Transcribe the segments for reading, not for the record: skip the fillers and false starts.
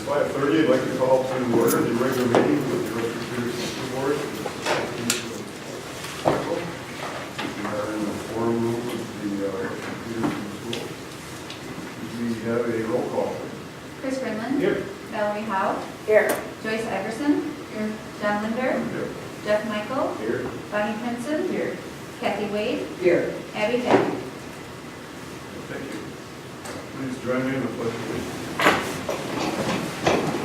5:30, I'd like to call to order the regular meeting with the Rutgers Community School Board. We are in the forum room of the Rutgers Community School. We have a roll call. Chris Grinland. Here. Valerie Howe. Here. Joyce Iverson. Here. John Linder. Here. Jeff Michael. Here. Bonnie Pinson. Here. Kathy Wade. Here. Abby Henry. Thank you. Please join me in the pledge of allegiance.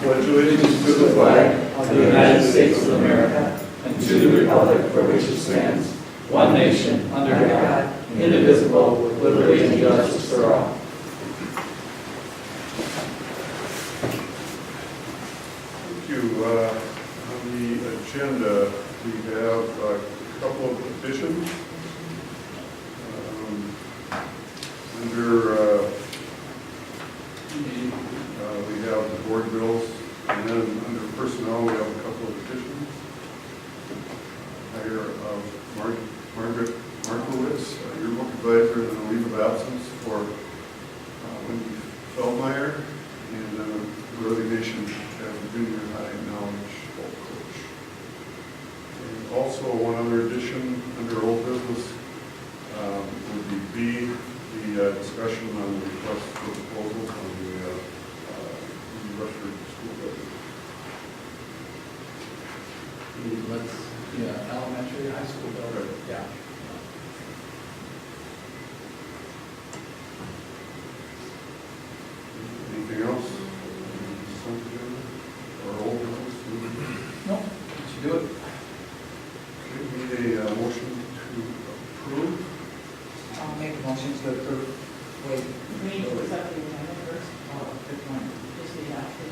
Pledge allegiance To the flag of the United States of America and to the republic for which it stands, one nation, under God, indivisible, with liberty and justice for all. Thank you. On the agenda, we have a couple of additions. Under we have the board bills, and then under personnel, we have a couple of additions. Hire of Margaret Markowitz, yearbook advisor, and a leave of absence for Wendy Feldmeyer, and then a resignation as a junior high knowledge coach. And also one other addition under old business would be B, the discussion on the request for proposal on the Rutgers School Building. Elementary, high school building. Right. Yeah. Anything else? Consent agenda or old business? No, you should do it. Okay, we need a motion to approve. I'll make a motion to approve. Wait. We need to accept the agenda first, Oh, good point. just the adopted,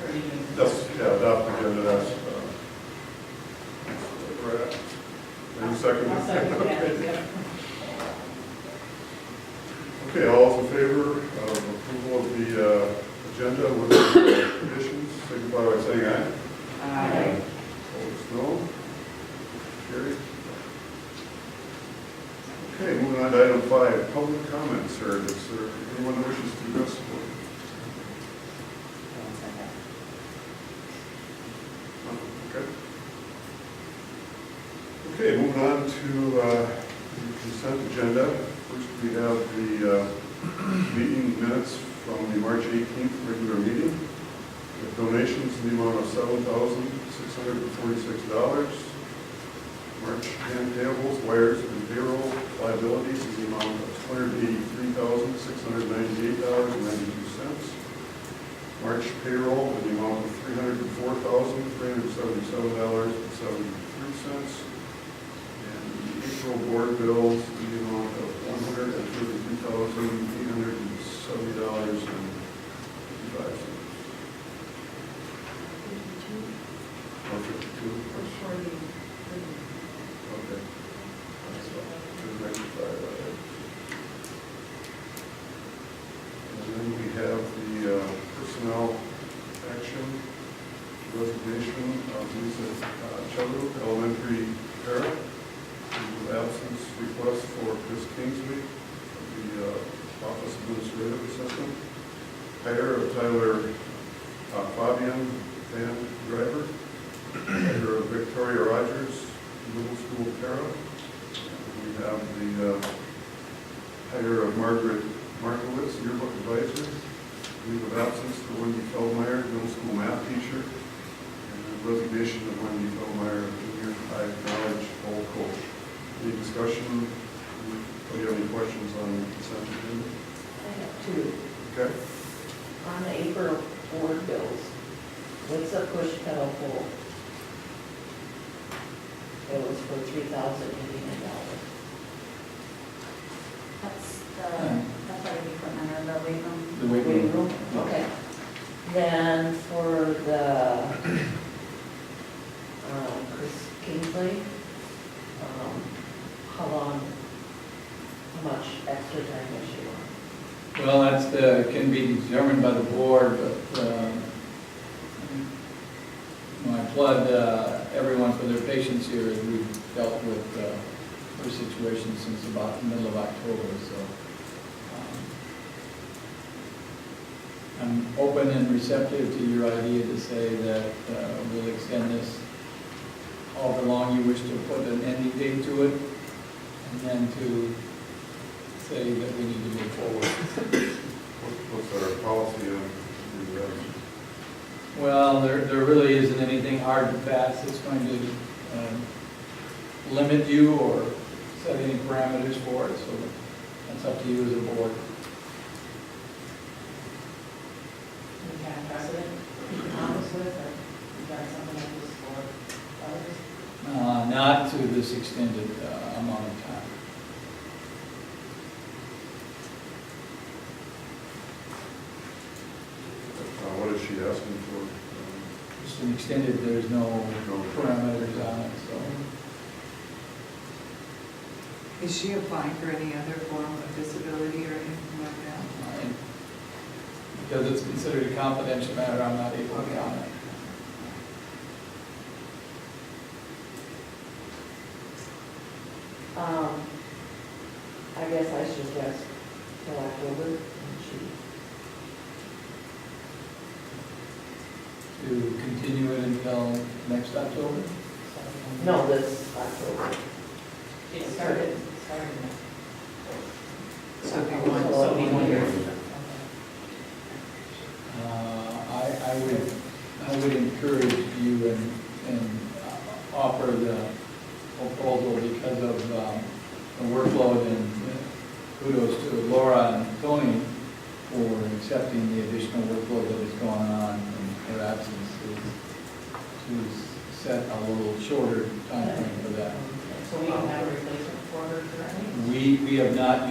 or even. That's, yeah, adopt the agenda, that's right. Any second? I'll second that, yeah. Okay, all those in favor of approval of the agenda with the conditions, signify by saying aye. Aye. Opposed, no. Carried. Okay, moving on to item 5, public comments, sir. Is there anyone who wishes to address the board? Okay. Okay, moving on to the consent agenda. First, we have the meeting minutes from the March 18th regular meeting. With donations in the amount of $7,646. March hand payables, wires, and payroll liabilities in the amount of $283,698.92. March payroll in the amount of $304,377.73. And the April board bills in the amount of $133,870.55. Or 52. Okay. And then we have the personnel action resignation of Lisa Chadu, elementary para, leave of absence request for Chris Kingsley, the office administrative assistant. Hire of Tyler Fabian, van driver. Hire of Victoria Rogers, middle school para. We have the hire of Margaret Markowitz, yearbook advisor. Leave of absence for Wendy Feldmeyer, middle school math teacher. And the resignation of Wendy Feldmeyer, junior high knowledge bowl coach. Any discussion? Do you have any questions on the consent agenda? I have two. Okay. On the April board bills, what's the push pedal pull? It was for $3,089. That's the equipment or the weight room. The weight room. Okay. Then for the Chris Kingsley, how much extra time does she want? Well, can be determined by the board, but I applaud everyone for their patience here as we've dealt with her situation since about the middle of October, so. I'm open and receptive to your idea to say that we'll extend this however long you wish to put an ending date to it, and then to say that we need to move forward. What's our policy on the, Well, there really isn't anything hard and fast that's going to limit you or set any parameters for it, so that's up to you as a board. Any kind of precedent you can honest with, or you got something like this for others? Not to this extended amount of time. what is she asking for? Just an extended, there's no parameters on it, so. Is she applying for any other form of disability or anything like that? Because it's considered a confidential matter, I'm not able to comment. I guess I suggest till October, and To continue it until next October? no, this October. It started now. So if you So want, it'll be 1 year. I would encourage you and offer the proposal because of the workload, and kudos to Laura and Tony for accepting the additional workload that is going on in her absence, to set a little shorter time frame for that. So we don't have a replacement for her currently? We have not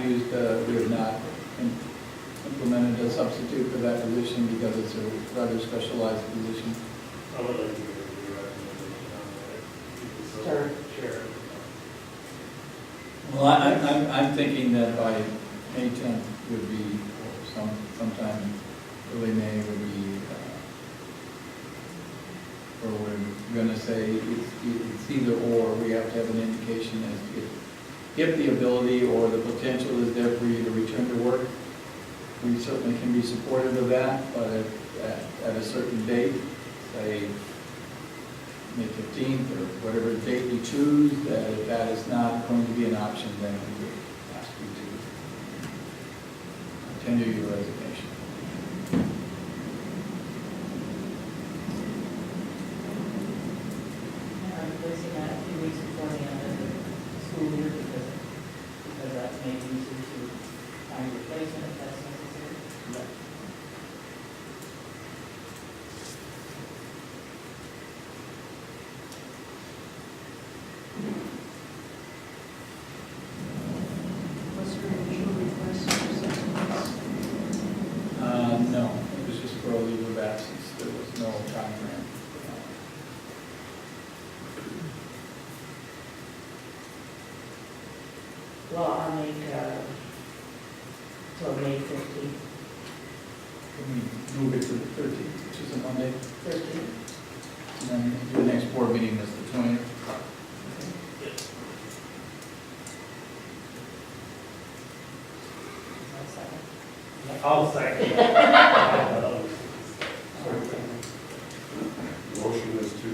implemented a substitute for that position because it's a rather specialized position. I would like to give a recommendation on that. Sure. Well, I'm thinking that by May 10th would be, or sometime early May would be, or we're going to say it's either or. We have to have an indication as to if the ability or the potential is there for you to return to work. We certainly can be supportive of that, but at a certain date, say May 15th or whatever date you choose, that if that is not going to be an option, then we would ask you to tender your resignation. I'm replacing that a few weeks before the end of the school year because that's made it easier to find a replacement if that's necessary. Was her initial request for 6 months? No, it was just for a leave of absence. There was no time frame. Well, I'll make, till May 15th, Can we move it to the 13th, which is a Monday? 13th. And then the next board meeting is the 20th. I'll second. The motion is to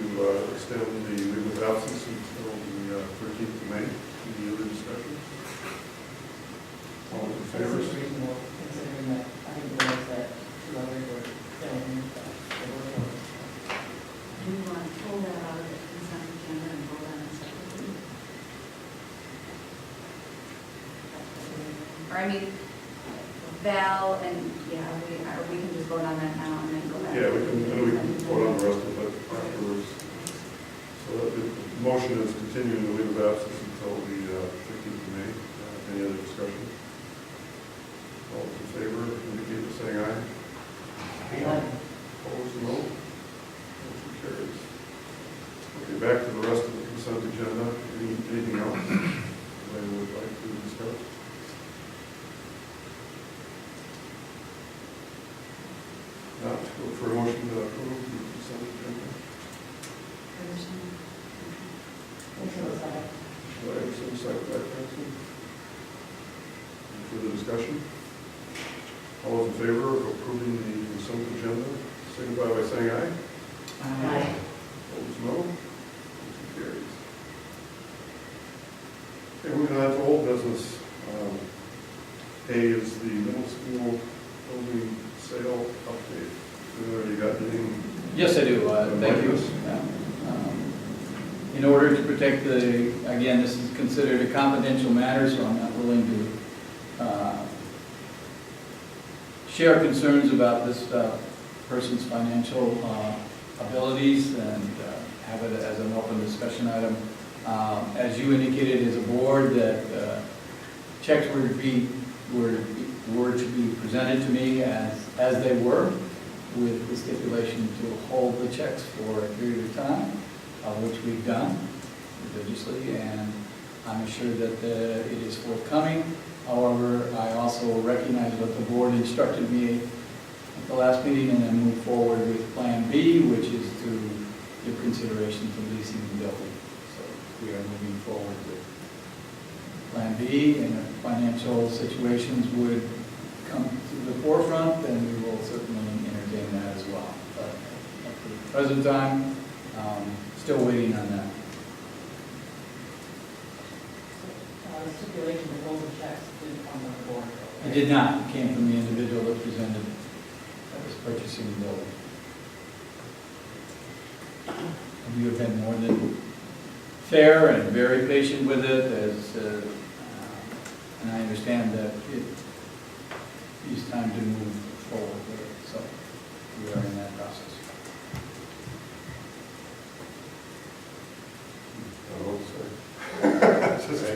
extend the leave of absence until the 13th of May. Any other discussion? All in That's favor? reasonable, considering that I didn't realize that two others were filling in the workload. Do you want to pull that out of the consent agenda and vote on it separately? Or I mean, Val and, yeah, we can just vote on that now and then go back. Yeah, we can vote on the rest of it afterwards. So the motion is continuing the leave of absence until the 15th of May. Any other discussion? All those in favor, indicate by saying aye. Opposed, no. Motion carries. Okay, back to the rest of the consent agenda. Anything else anybody would like to discuss? Not, look for a motion to approve the consent agenda. Anderson? Until the second. Do I have some second by Francie? Any further discussion? All those in favor of approving the consent agenda, signify by saying aye. Aye. Opposed, no. Motion carries. Okay, moving on to old business. A is the middle school building sale update. You got anything? Yes, I do. Thank you. Yeah. In order to protect the, again, this is considered a confidential matter, so I'm not willing to share concerns about this person's financial abilities and have it as an open discussion item. As you indicated as a board, that checks were to be presented to me as they were, with the stipulation to hold the checks for a period of time, which we've done religiously, and I'm assured that it is forthcoming. However, I also recognize what the board instructed me at the last meeting, and then move forward with Plan B, which is to give consideration to leasing the building. So we are moving forward with Plan B, and if financial situations would come to the forefront, then we will certainly entertain that as well. But at the present time, still waiting on that. The stipulation to hold the checks didn't come from the board. It did not. It came from the individual that presented, that was purchasing the building. And you have been more than fair and very patient with it, and I understand that it is time to move forward with it, so we are in that process. I don't say. Just say.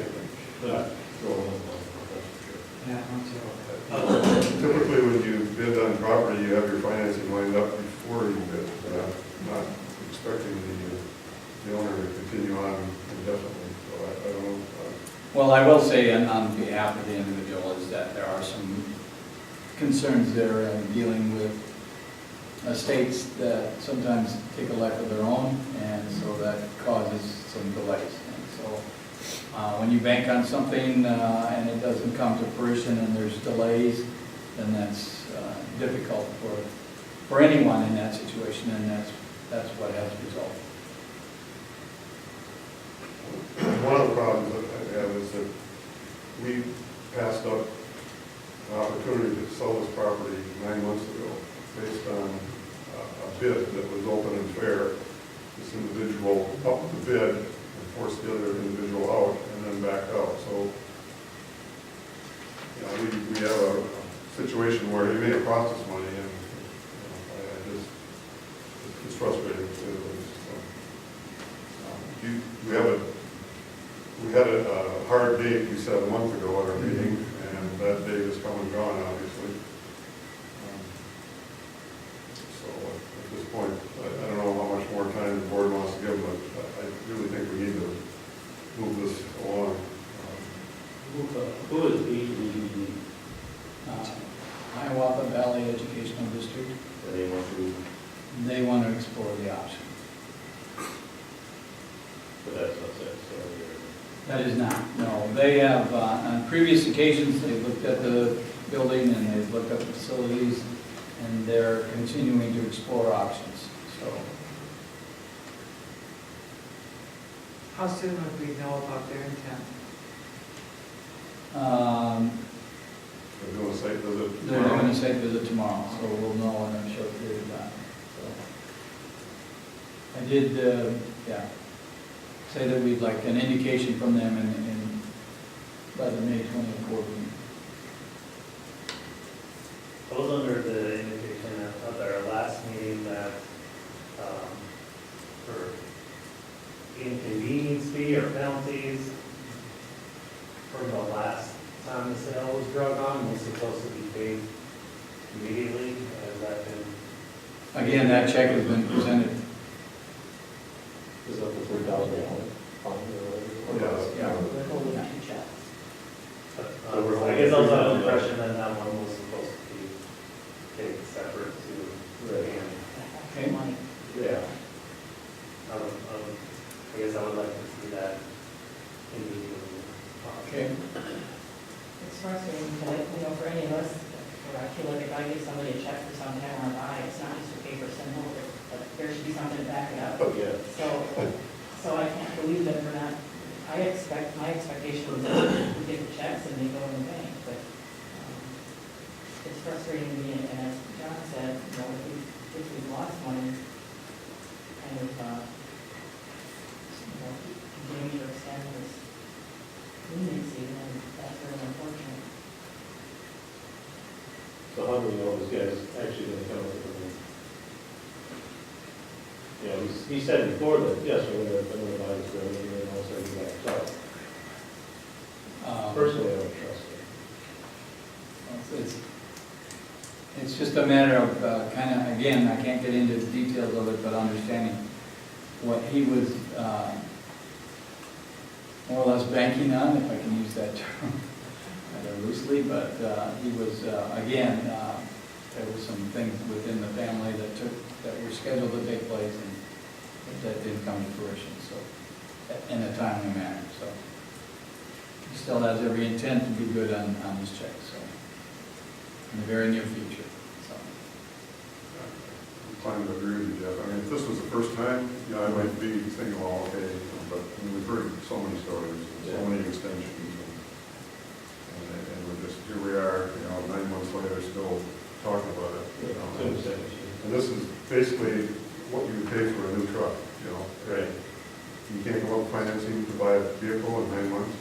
Typically, when you bid on property, you have your financing lined up before you bid, not expecting the owner to continue on indefinitely, so I don't know. Well, I will say on behalf of the individual is that there are some concerns there in dealing with estates that sometimes take a life of their own, and so that causes some delays. And so when you bank on something and it doesn't come to fruition and there's delays, then that's difficult for anyone in that situation, and that's what has resulted. One of the problems that I have is that we passed up an opportunity to sell this property 9 months ago based on a bid that was open and fair. This individual upped the bid and forced the other individual out and then backed out. So, you know, we have a situation where he may have cost us money, and it's frustrating. We had a hard date, we said a month ago at our meeting, and that date is come and gone, obviously. So at this point, I don't know how much more time the board wants to give, but I really think we need to move this along. Who is BEDD? Hiawatha Valley Educational District, they want to explore the option. But that's not that story. That is not, no. They have, on previous occasions, they've looked at the building and they've looked at the facilities, and they're continuing to explore options, so. How soon would we know about their intent? We're doing a site visit They're tomorrow. doing a site visit tomorrow, so we'll know in a short period of time. So I did, say that we'd like an indication from them by the May 20th board meeting. I was under the indication at our last meeting that for inconvenience fee or penalties from the last time the sale was drug on was supposed to be paid immediately. Has that been? Again, that check has been presented. Is that the $3,000 fine Yeah. We're holding two checks. I guess I was under the impression that that one was supposed to be paid separate to hand. Okay. Money. Yeah. I guess I would like to see that immediately. Okay. It's frustrating, but, for any of us, where I feel like if I give somebody a check for something I want to buy, back it up. Oh, yeah. So I can't believe that we're not, my expectation was that we get the checks and they go in the bank, but it's frustrating to me, and as John said, you know, if we've lost money, kind of, you know, continue to extend this leniency, and that's really unfortunate. So how do we know this guy's actually gonna come up with the money? You know, he said before that, yes, I'm gonna buy this building, and then also do that, so personally, I don't trust it. It's just a matter of kind of, again, I can't get into the details of it, but understanding what he was more or less banking on, if I can use that term rather loosely, but he was, again, there were some things within the family that were scheduled to take place and that didn't come to fruition, so, in a timely manner, so. He still has every intent to be good on his check, so, in the very near future, so. I'm inclined to agree with you, Jeff. I mean, if this was the first time, you know, I might be thinking, well, okay, but I mean, we've heard so many stories, and so many extensions, and we're just, here we are, you know, 9 months later, still talking about it. You know, and this is basically what you would pay for a new truck, you know. Right. You can't go out financing to buy a vehicle in 9 months.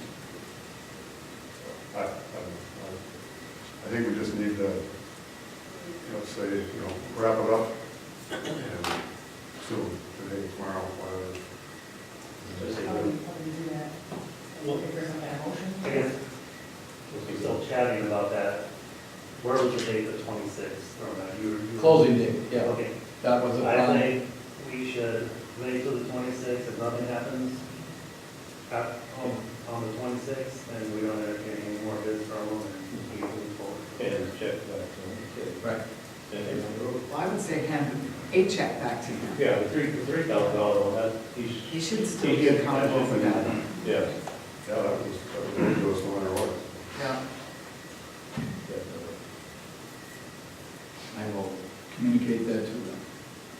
I think we just need to, you know, say, you know, wrap it up and soon, today, tomorrow, whatever. Just say, How do we do that? Well, Is there some kind of motion? I guess, we're still chatting about that. Where was the date, the 26th? Or you? Closing date, yeah, Okay. that was a I plan. think we should wait till the 26th, if nothing happens on the 26th, and we don't entertain any more bids from them, and we move forward. and check back to him. Right. And they wrote, Well, I would say hand a check back to him. yeah, the $3,000 one, that, He should still be accountable for that. Yeah. Yeah, that was ridiculous no matter what. Yeah. I will communicate that to them,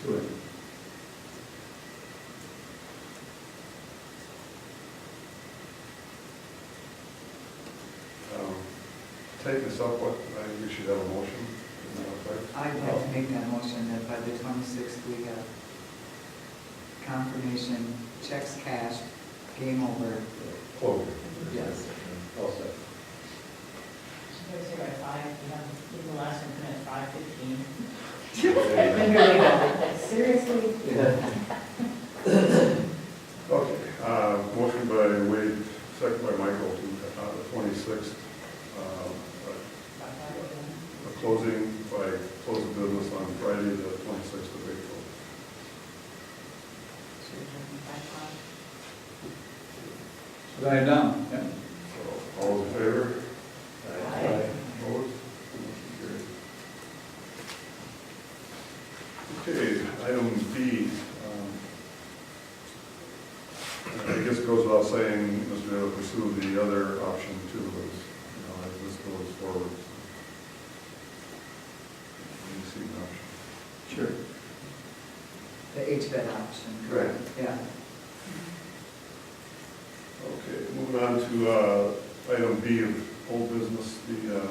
to it. Take this up, what, I think we should have a motion, is that effect? I'd like to make that motion that by the 26th, we have confirmation, checks cashed, game over. Close. Yes. All set. Should I say by 5, you have, even the last one come at 5:15? Seriously? Okay, motion by Wade, second by Michael to the 26th. A closing by close of business on Friday, the 26th of April. That's what I have done, yeah. So, all those in favor? Aye. Opposed? Motion carried. Okay, item B. I guess it goes without saying, Mr. Dale, pursue the other option too, as, you know, as this goes forward. Any seat option. Sure. The HVAC option, correct? Yeah. Okay, moving on to item B of old business, the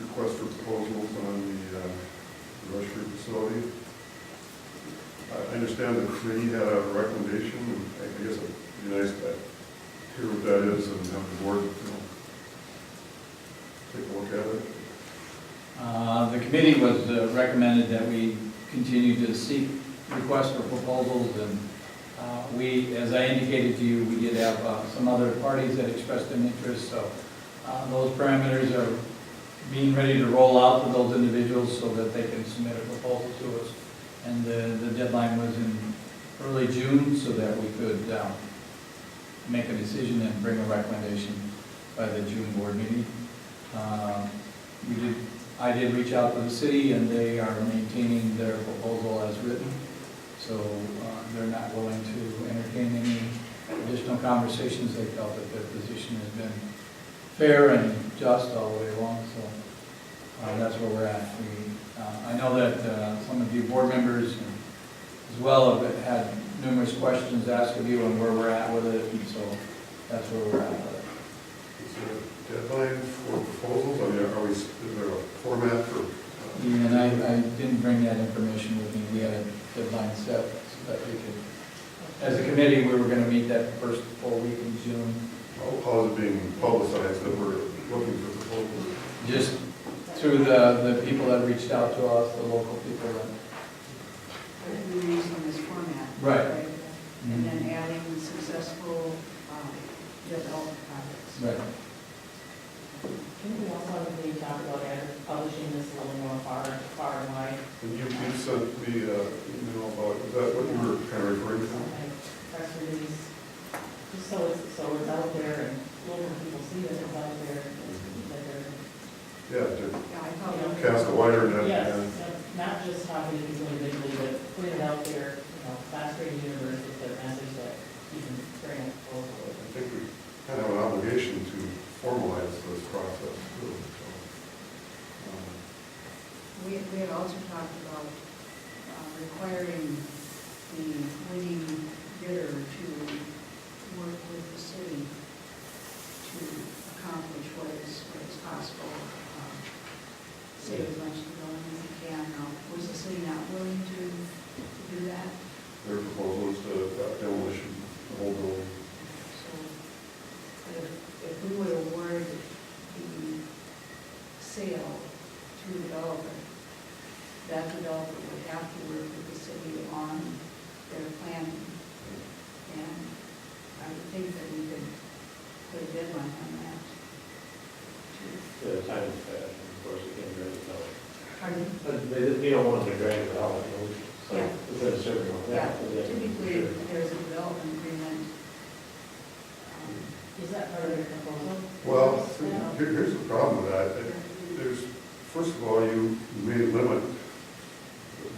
request for proposals on the Rush Street facility. I understand the committee had a recommendation, and I guess it'd be nice to hear what that is and have the board, you know, take a look at it. The committee was recommended that we continue to seek requests for proposals, and we, as I indicated to you, we did have some other parties that expressed an interest, so those parameters are being ready to roll out to those individuals so that they can submit a proposal to us. And the deadline was in early June so that we could make a decision and bring a recommendation by the June board meeting. I did reach out to the city, and they are maintaining their proposal as written. So they're not willing to entertain any additional conversations. They felt that their position has been fair and just all the way along. So that's where we're at. I know that some of you board members, as as well have had numerous questions asked of you on where we're at with it, and so that's where we're at with it. Is there a deadline for proposals? I mean, is there a format for? And I didn't bring that information with me, we had a deadline set, so that we could, as a committee, we were gonna meet that first full week in June. How is it being publicized that we're looking for proposals? Just through the people that reached out to us, the local people that. We use them as format. Right. And then adding successful development projects. Right. Can we also maybe talk about publishing this a little more far and wide? And you sent me an email about, is that what you were kind of referring to? Like press release, just so it's out there and local people see that it's out there, that they're. Yeah, to Yeah, I thought. You know, cast a wider net. Yes, and- not just talking to people individually, but putting it out there, Class Grade Universe is the message that you can bring a proposal with. I think we kind of have an obligation to formalize this process too. So, We had also talked about requiring the winning bidder to work with the city to accomplish what is possible, save as much development as we can. Now, was the city not willing to do that? Their proposal is to demolition the whole building. So if we would award the sale to a developer, that developer would have to work with the city on their planning. And I would think that we could put a deadline on that. The time is fast, of course, you can't really tell. Pardon? But you don't want to drag it out, so Yeah. within a certain amount. Yeah, Yeah. typically, if there's a development agreement. Is that part of your proposal? Well, Yeah. here's the problem with that. There's, first of all, you may limit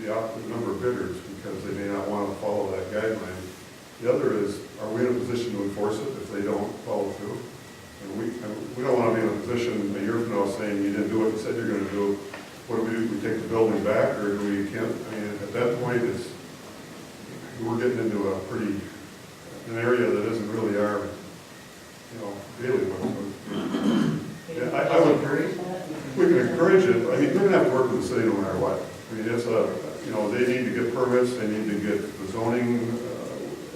the number of bidders because they may not want to follow that guideline. The other is, are we in a position to enforce it if they don't follow through? And we don't want to be in a position a year from now saying you didn't do what you said you're going to do. What do? We take the building back, or do we can't? I mean, at that point, we're getting into an area that isn't really our, daily one. Yeah, I would encourage that. We can encourage it. I mean, we're going to have to work with the city no matter what. I mean, they need to get permits, they need to get the zoning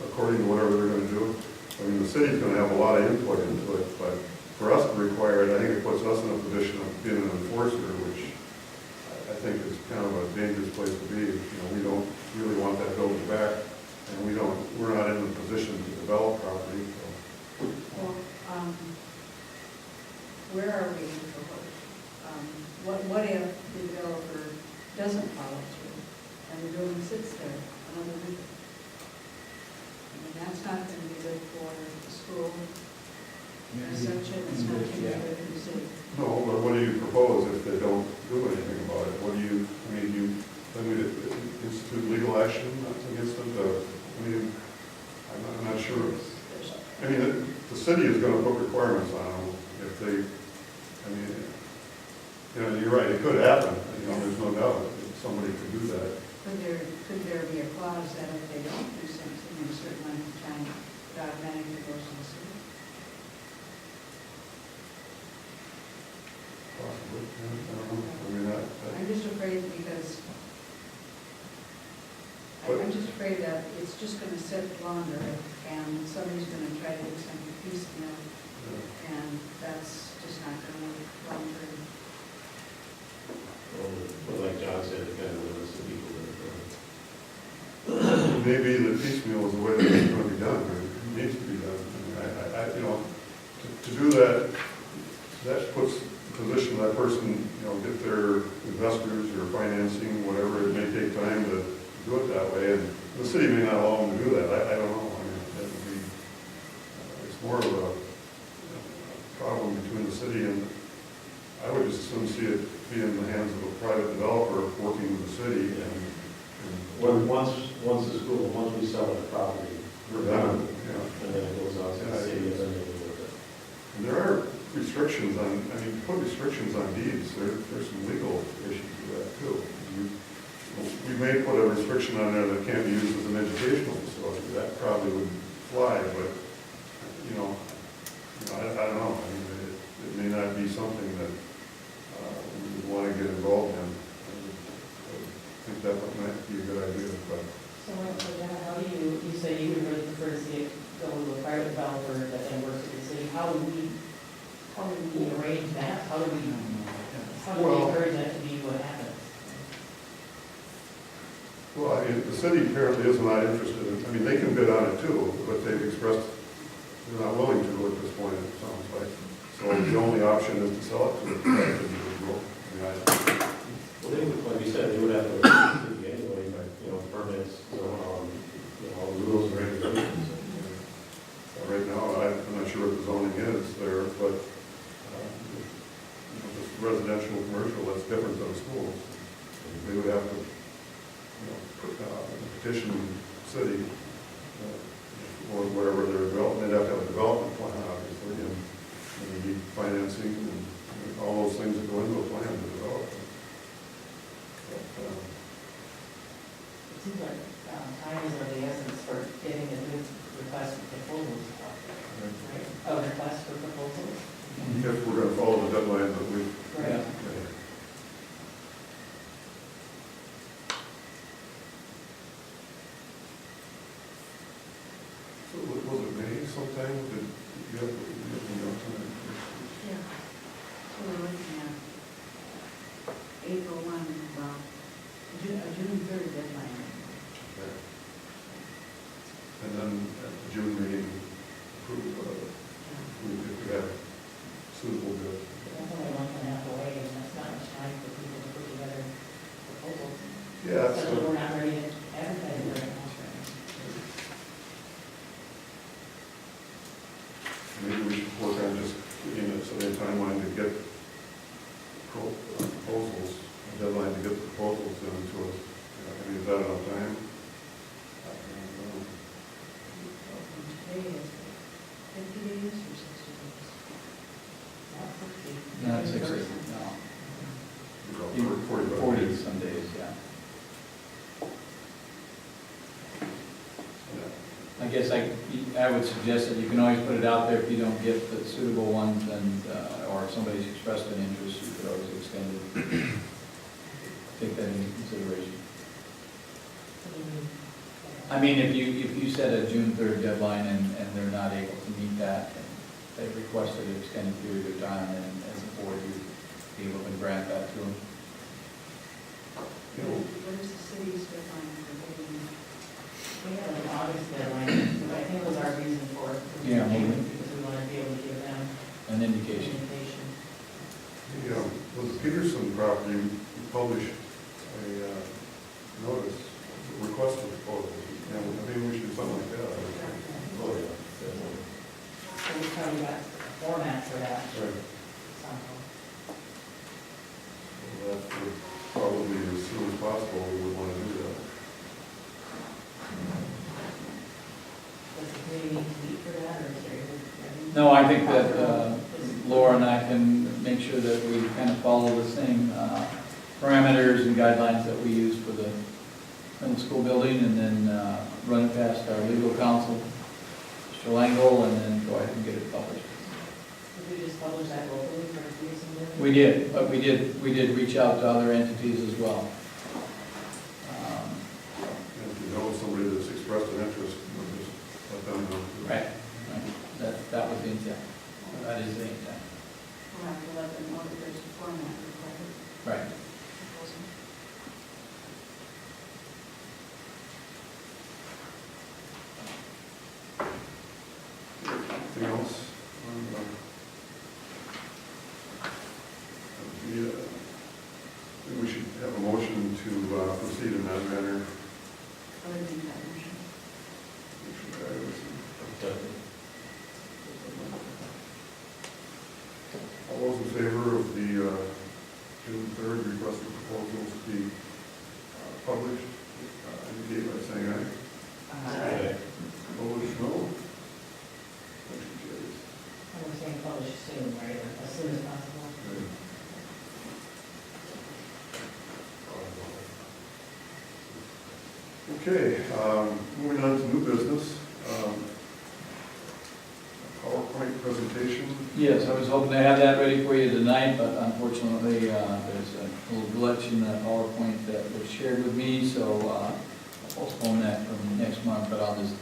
according to whatever they're going to do. I mean, the city's going to have a lot of input into it, but for us to require it, I think it puts us in a position of being an enforcer, which I think is kind of a dangerous place to be. We don't really want that building back, and we're not in the position to develop property. So. Well, where are we? What if the developer doesn't follow through and the building sits there another week? I mean, that's not going to be good for the school, reception, it's not going to be good for the city. No, but what do you propose if they don't do anything about it? Then we institute legal action against them? I'm not sure. I mean, the city is going to put requirements on them if they, you're right, it could happen, there's no doubt that somebody could do that. Could there be a clause that if they don't do something in a certain length of time, it automatically goes to the city? Possibly, I don't know. I'm just afraid because, I'm just afraid that it's just going to sit longer and somebody's going to try to do something piecemeal, and that's just not going to work long term. But like John said, it kind of limits the people that are going. Maybe the piecemeal is the way that it's going to be done, or it needs to be done. To do that, that puts the position of that person, get their investors or financing, whatever, it may take time to do it that way, and the city may not allow them to do that, I don't know. That would be, it's more of a problem between the city and, I would just assume see it be in the hands of a private developer working with the city, and Once we sell the property, we're done, and then it goes out to the city, and then they deal with it. And there are restrictions on, put restrictions on deeds, there's some legal issues with that too. We may put a restriction on there that can't be used as an educational facility, that probably would fly, but, I don't know. I mean, it may not be something that we would want to get involved in. I think that might be a good idea, but. So, how do you say you would really prefer to see it go to a private developer that then works with the city? How do we arrange that? How do we Well- encourage that to be what happens? Well, I mean, the city apparently is not interested in, I mean, they can bid on it too, but they've expressed they're not willing to at this point, it sounds like. So the only option is to sell it to the private individual. I mean, Well, they would, like you said, they would have to, go to the city anyway, but, permits, all the rules and regulations. right now, I'm not sure what the zoning is there, but just residential, commercial, that's different than schools. They would have to, petition the city or wherever they're developing, they'd have to have a development plan, obviously, and they need financing and all those things that go into a plan to develop it. But, It seems like time is of the essence for getting a good request for proposals. Right? A request for proposals. if we're going to follow the deadline that we've Right. So was it May sometime? Did you have time? Yeah. So we're looking at April 1, well, June 3rd deadline. Okay. And then at the June meeting, approve, if we have suitable bids. That's only a month and a half away, and that's not much time for people to put together proposals. Yeah, So so, we're not ready to advertise it right now. maybe we should work on just getting it, so they have timeline to get proposals, a deadline to get the proposals into us. I mean, is that enough time? I don't know. Today is 50 days or 60 days? Not 60. Not 60, no. About 45 40 days. some days, yeah. Yeah. I guess I would suggest that you can always put it out there if you don't get the suitable ones, and, or if somebody's expressed an interest, you could always extend it. Take that into consideration. I mean, if you set a June 3rd deadline and they're not able to meet that, and they've requested an extended period of time, and as a board, you'd be able to grant that to them. You know, What is the city's deadline for getting? We have an August deadline, but I think it was our reason for it. Yeah, maybe. Because we want to be able to give them An indication. communication. with the Peterson property, we published a notice, a request for proposals. Yeah, maybe we should do something like that. Oh, yeah. So we probably got a format for that. Right. somehow. Well, that would probably, as soon as possible, we would want to do that. Does the committee need to meet for that, or is there? No, I think that Laura and I can make sure that we kind of follow the same parameters and guidelines that we use for the middle school building, and then run it past our legal counsel, Mr. Langle, and then go ahead and get it published. Did we just publish that locally for Peterson building? We did, but we did reach out to other entities as well. And if you know somebody that's expressed an interest, we'll just let them know. Right, that was the intent. That is the intent. We'll have to let them know that there's a format required. Right. Anything else? Yeah, I think we should have a motion to proceed in that manner. Other than that motion. All those in favor of the June 3rd request for proposals to be published, indicate by saying aye. Opposed, no. Motion carries. And we're saying publish soon, right, or as soon as possible? Okay, moving on to new business. PowerPoint presentation. Yes, I was hoping to have that ready for you tonight, but unfortunately, there's a little glitch in the PowerPoint that was shared with me, so I'll postpone that from next month, but I'll just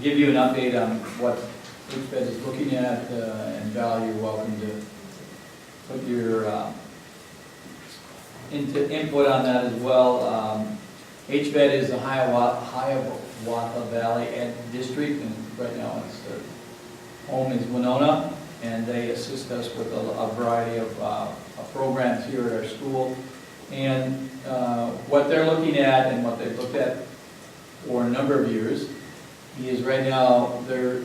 give you an update on what HVED is looking at, and Val, you're welcome to put your input on that as well. HVED is the Hiawatha Valley Ed District, and right now it's home is Winona, and they assist us with a variety of programs here at our school. And what they're looking at and what they've looked at for a number of years is right now they're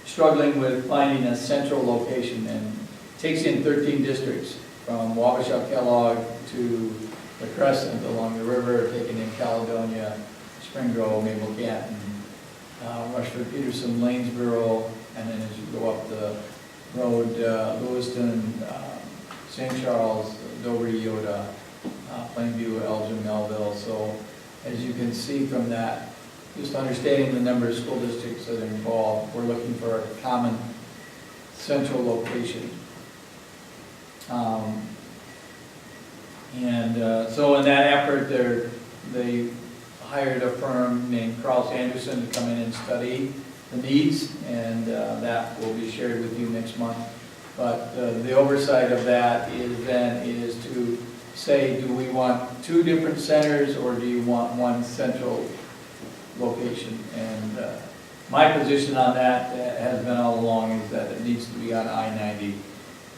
struggling with finding a central location, and it takes in 13 districts from Wabasha Kellogg to the Crescent along the river, taking in Caledonia, Spring Grove, Maple Canton, Rushford, Peterson, Lanesboro, and then as you go up the road, Lewiston, St. Charles, Dover, Yoda, Plainview, Elgin, Melville. So as you can see from that, just understanding the number of school districts that are involved, we're looking for a common central location. So in that effort, they hired a firm named Carl Anderson to come in and study the needs, and that will be shared with you next month. But the oversight of that is to say, do we want two different centers, or do you want one central location? And my position on that has been all along is that it needs to be on I-90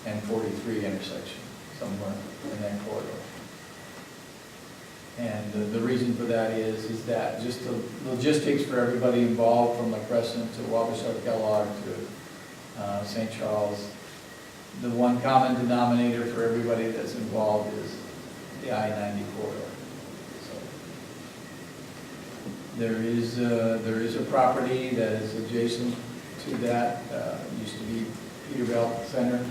and 43 intersection, somewhere in that corridor. And the reason for that is that just the logistics for everybody involved, from the Crescent to Wabasha Kellogg to St. Charles, the one common denominator for everybody that's involved is the I-90 corridor. So there is a property that is adjacent to that, used to be Peterbilt Center,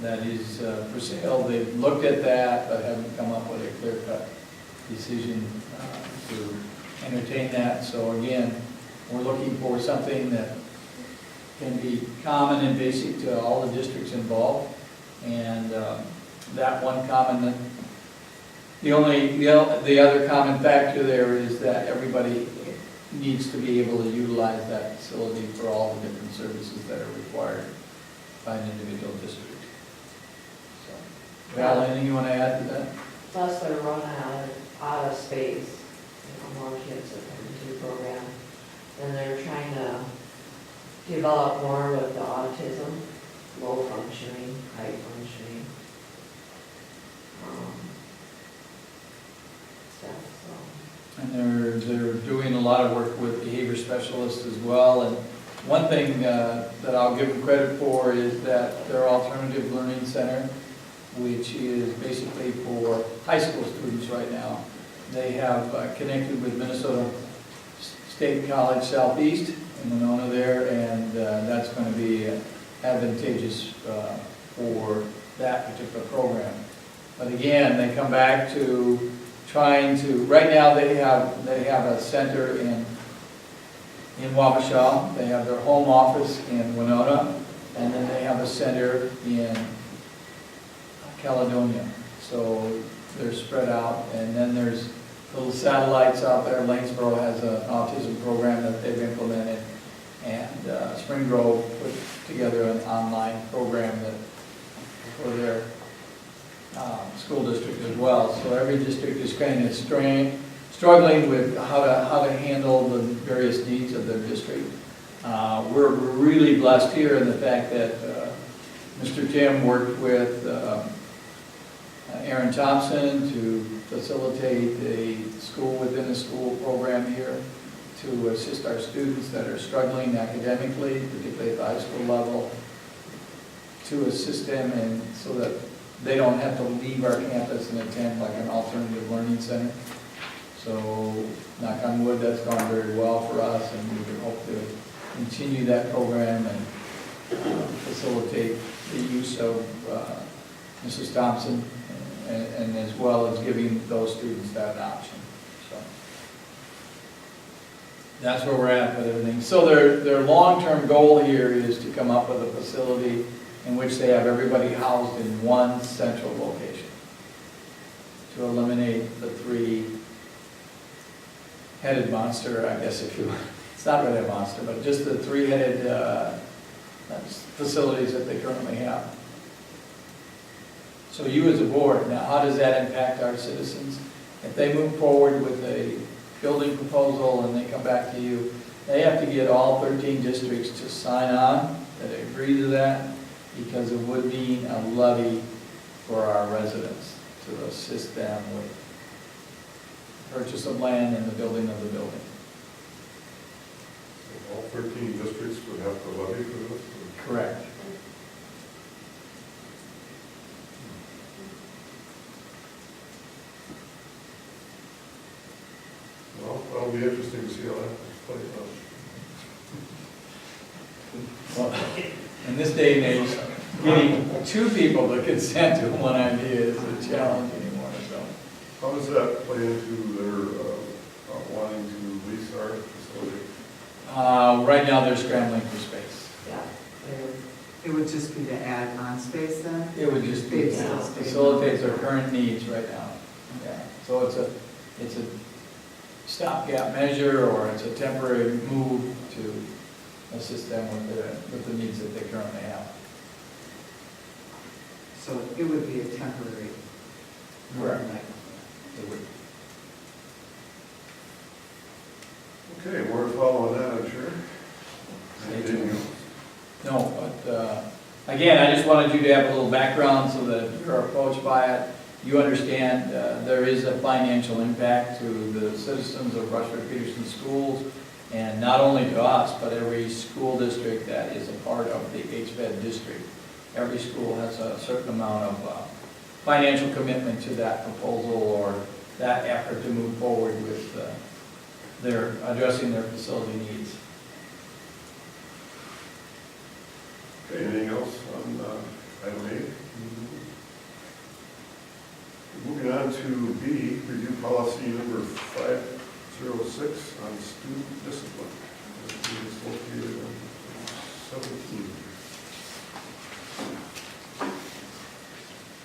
that is for sale. They've looked at that, but haven't come up with a clear-cut decision to entertain that. So again, we're looking for something that can be common and basic to all the districts involved. And that one common, the other common factor there is that everybody needs to be able to utilize that facility for all the different services that are required by an individual district. So, Val, anything you want to add to that? Plus they're running out of space, more kids are coming to the program. And they're trying to develop more with the autism, low functioning, high functioning. Stuff, so. And they're doing a lot of work with behavior specialists as well. And one thing that I'll give them credit for is that their alternative learning center, which is basically for high school students right now, they have connected with Minnesota State College Southeast in Winona there, and that's going to be advantageous for that particular program. But again, they come back to trying to, right now they have a center in Wabasha, they have their home office in Winona, and then they have a center in Caledonia. So they're spread out, and then there's little satellites out there. Lanesboro has an autism program that they've implemented, and Spring Grove put together an online program that for their school district as well. So every district is kind of struggling with how to handle the various needs of their district. We're really blessed here in the fact that Mr. Tim worked with Aaron Thompson to facilitate a school within a school program here to assist our students that are struggling academically, particularly at the high school level, to assist them and so that they don't have to leave our campus and attend like an alternative learning center. So, knock on wood, that's gone very well for us, and we would hope to continue that program and facilitate the use of Mrs. Thompson, and as well as giving those students that option. So, So that's where we're at with everything. So their long-term goal here is to come up with a facility in which they have everybody housed in one central location to eliminate the three-headed monster, I guess, if you, it's not really a monster, but just the three-headed facilities that they currently have. So you as a board, now how does that impact our citizens? If they move forward with a building proposal and they come back to you, they have to get all 13 districts to sign on, that agree to that, because it would mean a levy for our residents to assist them with purchase of land and the building of the building. All 13 districts would have to levy for this? Correct. Well, that'll be interesting to see how that plays out. Well, in this day and age, getting two people to consent to one idea is a challenge anymore, so. How does that play into their wanting to lease our facility? Right now, they're scrambling for space. Yeah. It would just be to add on space then? It would just be, Yeah. facilitate their current needs right now. Yeah, so it's a stopgap measure, or it's a temporary move to assist them with the needs that they currently have. So it would be a temporary. Correct. It would. Okay, more to follow on that, I'm sure. Stay Anything tuned. else? No, but, again, I just wanted you to have a little background so that you're approached by it. You understand there is a financial impact to the citizens of Rushford Peterson schools, and not only to us, but every school district that is a part of the HVED district. Every school has a certain amount of financial commitment to that proposal or that effort to move forward with addressing their facility needs. Okay, anything else on item 8? Moving on to B, review policy number 506 on student discipline. This is located on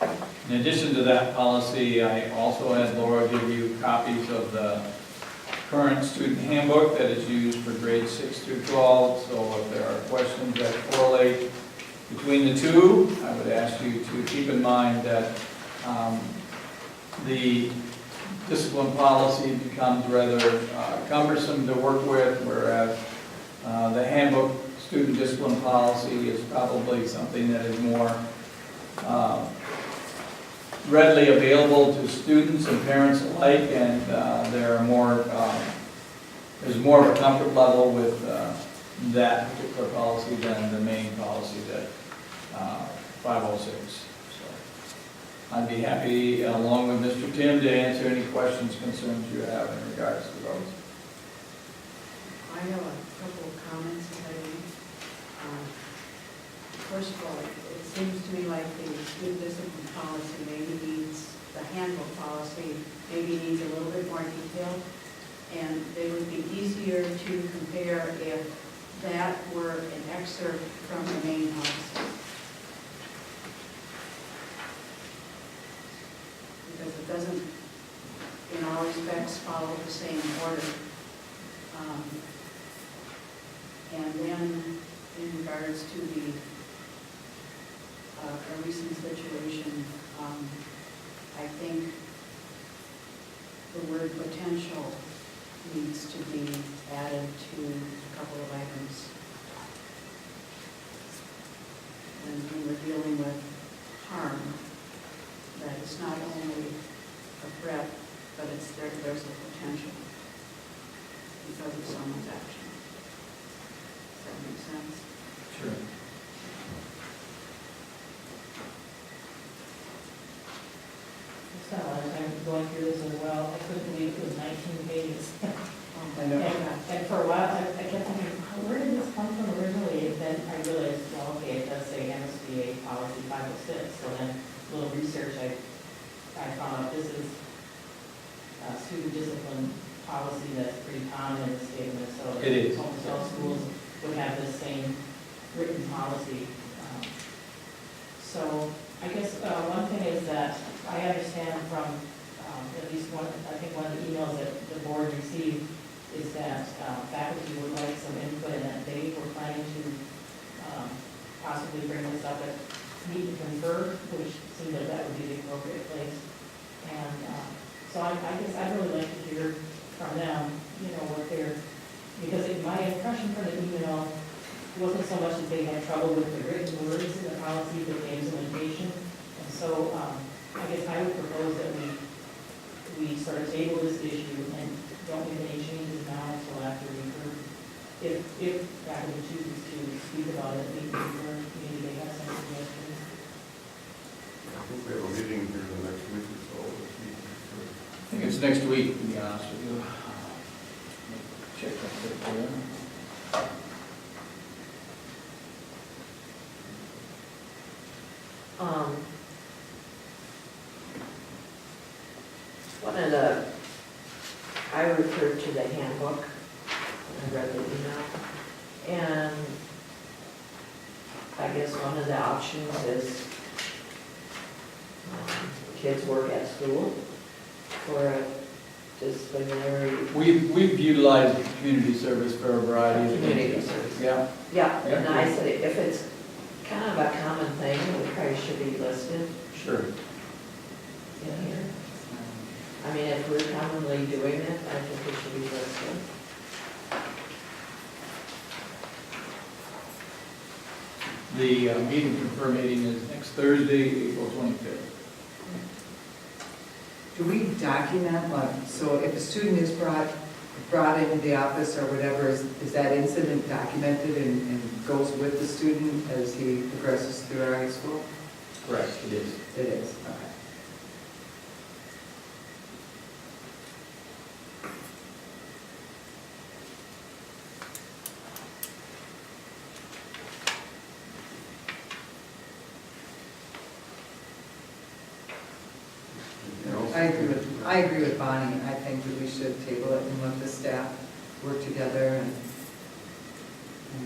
17. In addition to that policy, I also had Laura give you copies of the current student handbook that is used for grades 6 through 12. So if there are questions that correlate between the two, I would ask you to keep in mind that the discipline policy becomes rather cumbersome to work with, whereas the handbook student discipline policy is probably something that is more readily available to students and parents alike, and there's more of a comfort level with that particular policy than the main policy that 506. I'd be happy, along with Mr. Tim, to answer any questions, concerns you have in regards to those. I have a couple of comments if I may. First of all, it seems to me like the student discipline policy maybe needs, the handbook policy maybe needs a little bit more detail, and they would be easier to compare if that were an excerpt from the main policy. Because it doesn't, in all respects, follow the same order. And then, in regards to the a recent situation, I think the word potential needs to be added to a couple of items. And when we're dealing with harm, that it's not only a threat, but it's there's a potential because of someone's action. Does that make sense? Sure. I spent a lot of time going through this as well. I couldn't believe it was 19 pages. I know. And for a while, I kept thinking, where did this come from originally? And then I realized, well, okay, it does say MSBA policy 506. So then a little research, I found out this is student discipline policy that's pretty common in the state of Minnesota. It is. Almost all schools would have the same written policy. So I guess one thing is that I understand from at least one, I think one of the emails that the board received is that faculty would like some input and that they were planning to possibly bring this up at meet and confer, which seemed that that would be the appropriate place. And so I guess I'd really like to hear from them, you know, what they're, because my impression from the email wasn't so much that they had trouble with the written words in the policy, but the implementation. And so I guess I would propose that we sort of table this issue and don't make any changes now until after we've heard, if faculty chooses to speak about it, maybe they have some suggestions. I think we have a meeting here the next week or so. I think it's next week, to be honest with you. Check that for you. One of the, I referred to the handbook, I read the email, and I guess one of the options is kids work at school for a disciplinary. We've utilized community service for a variety of things. Community service. Yeah. Yeah, and I said, if it's kind of a common thing, it probably should be listed Sure. in here. I mean, if we're commonly doing it, I think it should be listed. The meeting, confirm meeting is next Thursday, April 25th. Do we document what, so if a student is brought into the office or whatever, is that incident documented and goes with the student as he progresses through our high school? Correct, it is. It is, okay. Anything else? I agree with Bonnie. I think that we should table it and let the staff work together and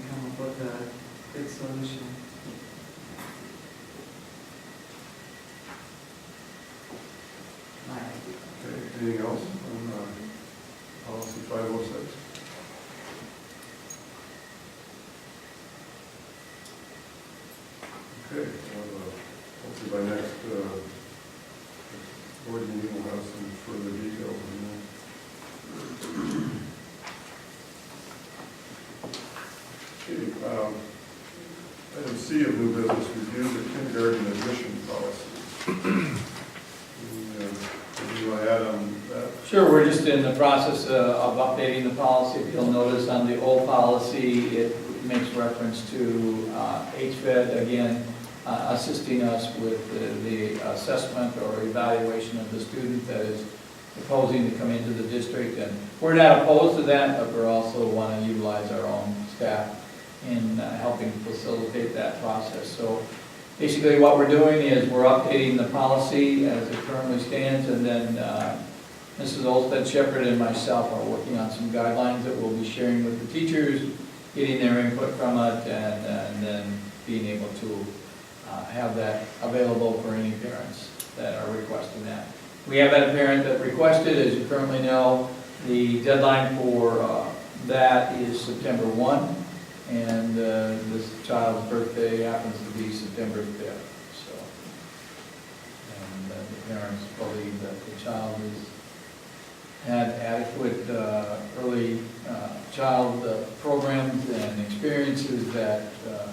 come up with a good solution. Okay, anything else on policy 506? Okay, hopefully by next board meeting we'll have some further details on that. Okay, item C of new business, review the kindergarten admission policy. What do you want to add on that? Sure, we're just in the process of updating the policy. If you'll notice on the old policy, it makes reference to HVED, again, assisting us with the assessment or evaluation of the student that is proposing to come into the district. And we're not opposed to that, but we're also want to utilize our own staff in helping facilitate that process. So basically what we're doing is we're updating the policy as it currently stands, and then Mrs. Olsted Shepherd and myself are working on some guidelines that we'll be sharing with the teachers, getting their input from it, and then being able to have that available for any parents that are requesting that. We have had a parent that requested, as you currently know, the deadline for that is September 1, and this child's birthday happens to be September 5th. So, and the parents believe that the child has had adequate early child programs and experiences that the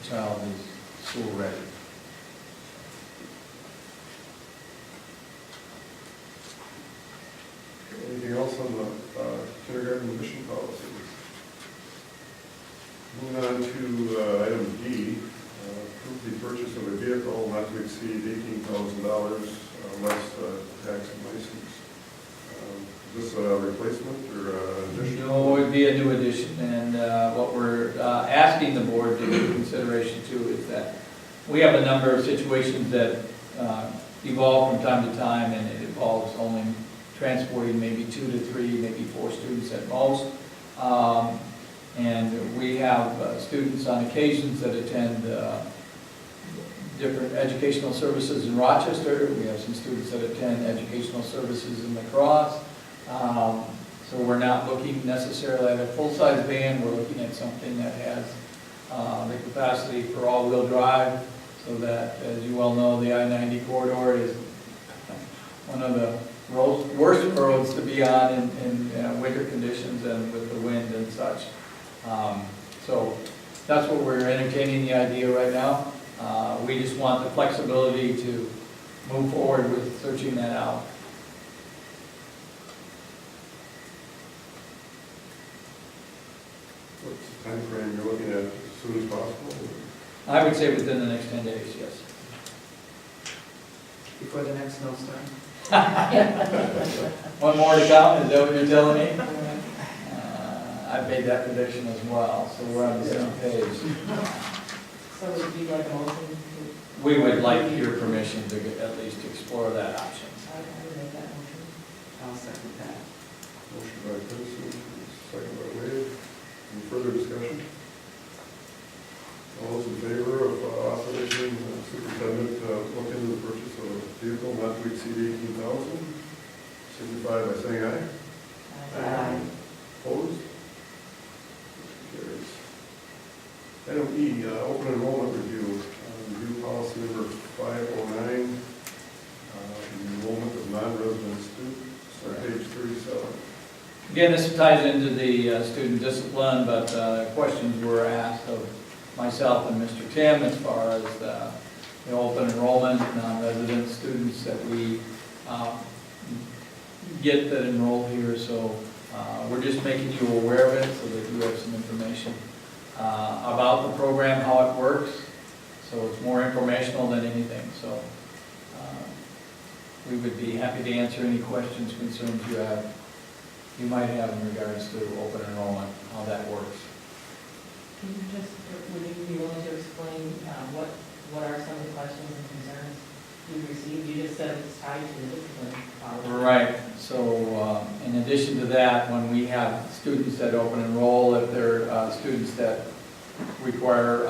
child is school ready. Anything else on the kindergarten admission policy? Moving on to item D, approve the purchase of a vehicle not to exceed $18,000 less tax and license. Is this a replacement or an addition? No, it would be a new addition, and what we're asking the board to give consideration to is that we have a number of situations that evolve from time to time, and it involves only transporting maybe 2 to 3, maybe 4 students at most. And we have students on occasions that attend different educational services in Rochester. We have some students that attend educational services in La Crosse. So we're not looking necessarily at a full-size van, we're looking at something that has the capacity for all-wheel drive, so that, as you well know, the I-90 corridor is one of the worst roads to be on in winter conditions and with the wind and such. So that's what we're entertaining the idea right now. We just want the flexibility to move forward with searching that out. What's the timeframe you're looking at, as soon as possible? I would say within the next 10 days, yes. Before the next snowstorm? One more to come, is that what you're telling me? I've made that prediction as well, so we're on the same page. So would you like a motion to? We would like your permission to at least explore that option. I would make that motion. I'll second that. Motion by Pinson, second by Wade. Any further discussion? All those in favor of authorizing the superintendent to look into the purchase of a vehicle not to exceed 18,000, signify by saying aye. Aye. Opposed? Motion carries. Item E, open enrollment review. Review policy number 509, enrollment of non-resident students, on page 37. Again, this ties into the student discipline, but questions were asked of myself and Mr. Tim as far as the open enrollment, non-resident students that we get that enroll here. So we're just making you aware of it so that you have some information about the program, how it works. So it's more informational than anything. So we would be happy to answer any questions, concerns you might have in regards to open enrollment, how that works. Can you just, would you be willing to explain what are some of the questions and concerns you've received? You just said it's tied to the discipline policy. Right, so in addition to that, when we have students that open enroll, if they're students that require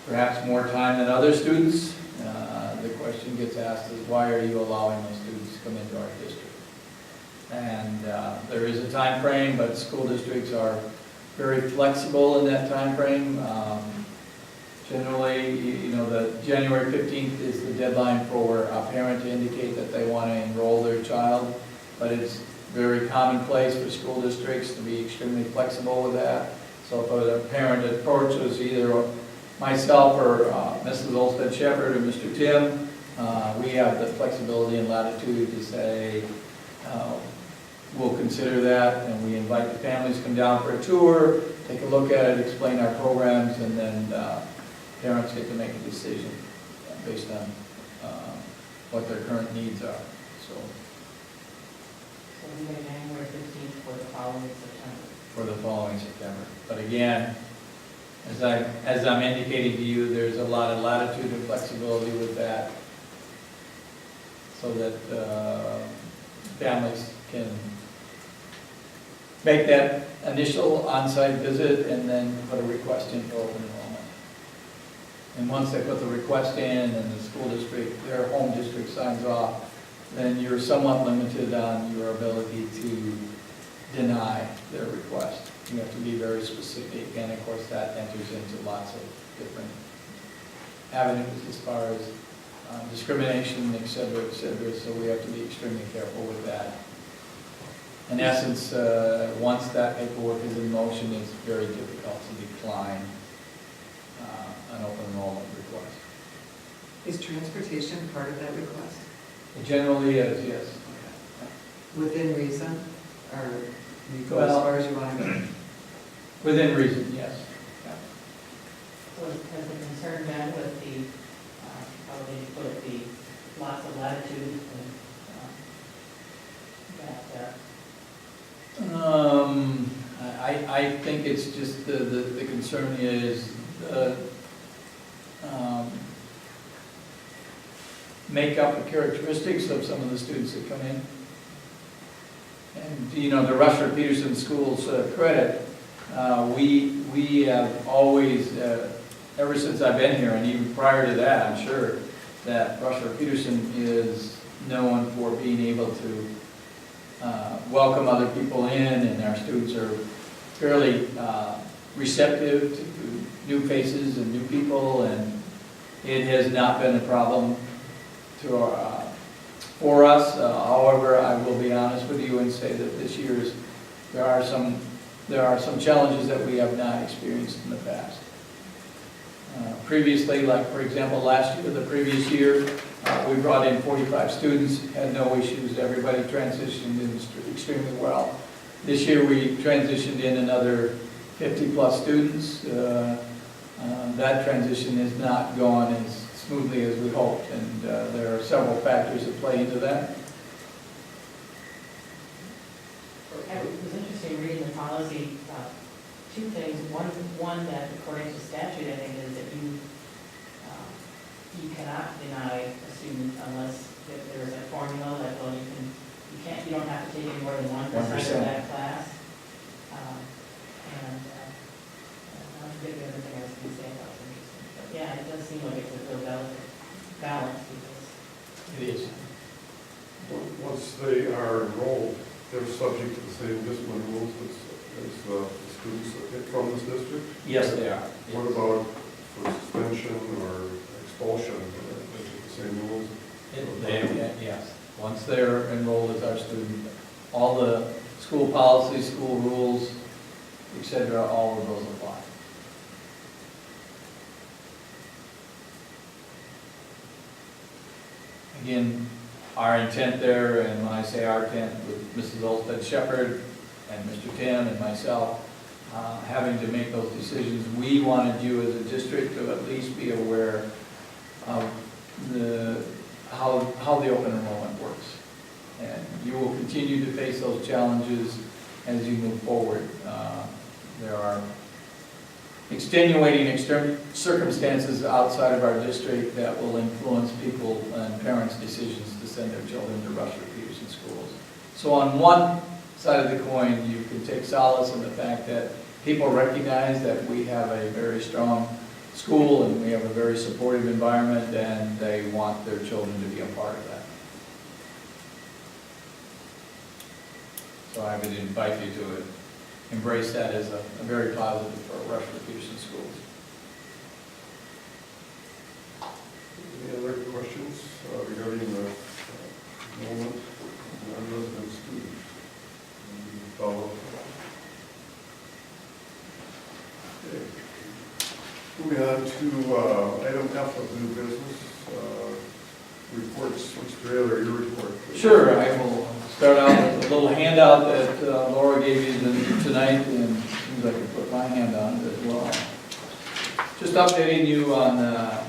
perhaps more time than other students, the question gets asked is, why are you allowing those students to come into our district? And there is a time frame, but school districts are very flexible in that time frame. Generally, the January 15th is the deadline for a parent to indicate that they want to enroll their child, but it's very commonplace for school districts to be extremely flexible with that. So if a parent approaches either myself or Mrs. Olsted Shepherd or Mr. Tim, we have the flexibility and latitude to say, we'll consider that, and we invite the families to come down for a tour, take a look at it, explain our programs, and then parents get to make a decision based on what their current needs are. So we get January 15th for the following September. for the following September. But again, as I'm indicating to you, there's a lot of latitude and flexibility with that, so that families can make that initial on-site visit and then put a request in for open enrollment. And once they put the request in and the school district, their home district signs off, then you're somewhat limited on your ability to deny their request. You have to be very specific, and of course that enters into lots of different avenues as far as discrimination, et cetera, so we have to be extremely careful with that. In essence, once that paperwork is in motion, it's very difficult to decline an open enrollment request. Is transportation part of that request? It generally is, yes. Within reason, or you go as Well- far as you want to go? Within reason, yes. So has the concern been with the, how they put it, the lots of latitude and that, I think it's just the concern makeup and characteristics of some of the students that come in. And, you know, to Rushford Peterson School's credit, we have always, ever since I've been here, and even prior to that, I'm sure, that Rushford Peterson is known for being able to welcome other people in, and our students are fairly receptive to new faces and new people, and it has not been a problem to for us. However, I will be honest with you and say that this year's, there are some challenges that we have not experienced in the past. Previously, like for example, last year, the previous year, we brought in 45 students, had no issues, everybody transitioned in extremely well. This year we transitioned in another 50+ students. That transition has not gone as smoothly as we hoped, and there are several factors that play into that. It was interesting reading the policy, two things. One that according to statute, I think, is that you cannot deny a student unless there's a formula that, well, you don't have to take any more than 1% of that class. I forget the other thing I was going to say about it. Interesting. But yeah, it does seem like it's a real delicate balance because It is. Once they are enrolled, they're subject to the same discipline rules as the students from this district? Yes, they are. What about for suspension or expulsion? Is it the same rules? Yes. Once they're enrolled as our student, all the school policies, school rules, etc., all of those apply. Again, our intent there, and when I say our intent, with Mrs. Olsted Shepherd and Mr. Tim and myself, having to make those decisions, we wanted you as a district to at least be aware of how the open enrollment works. And you will continue to face those challenges as you move forward. There are extenuating circumstances outside of our district that will influence people and parents' decisions to send their children to Rushford Peterson schools. So on one side of the coin, you can take solace in the fact that people recognize that we have a very strong school and we have a very supportive environment, and they want their children to be a part of that. So I would invite you to embrace that as a very positive for Rushford Peterson schools. Any other questions regarding the enrollment of non-resident students? Any follow-up? Okay. Moving on to item F of new business, reports. Mr. Taylor, your report, please. Sure, I will start out with a little handout that Laura gave you tonight, and it seems I can put my hand on it as well. Just updating you on the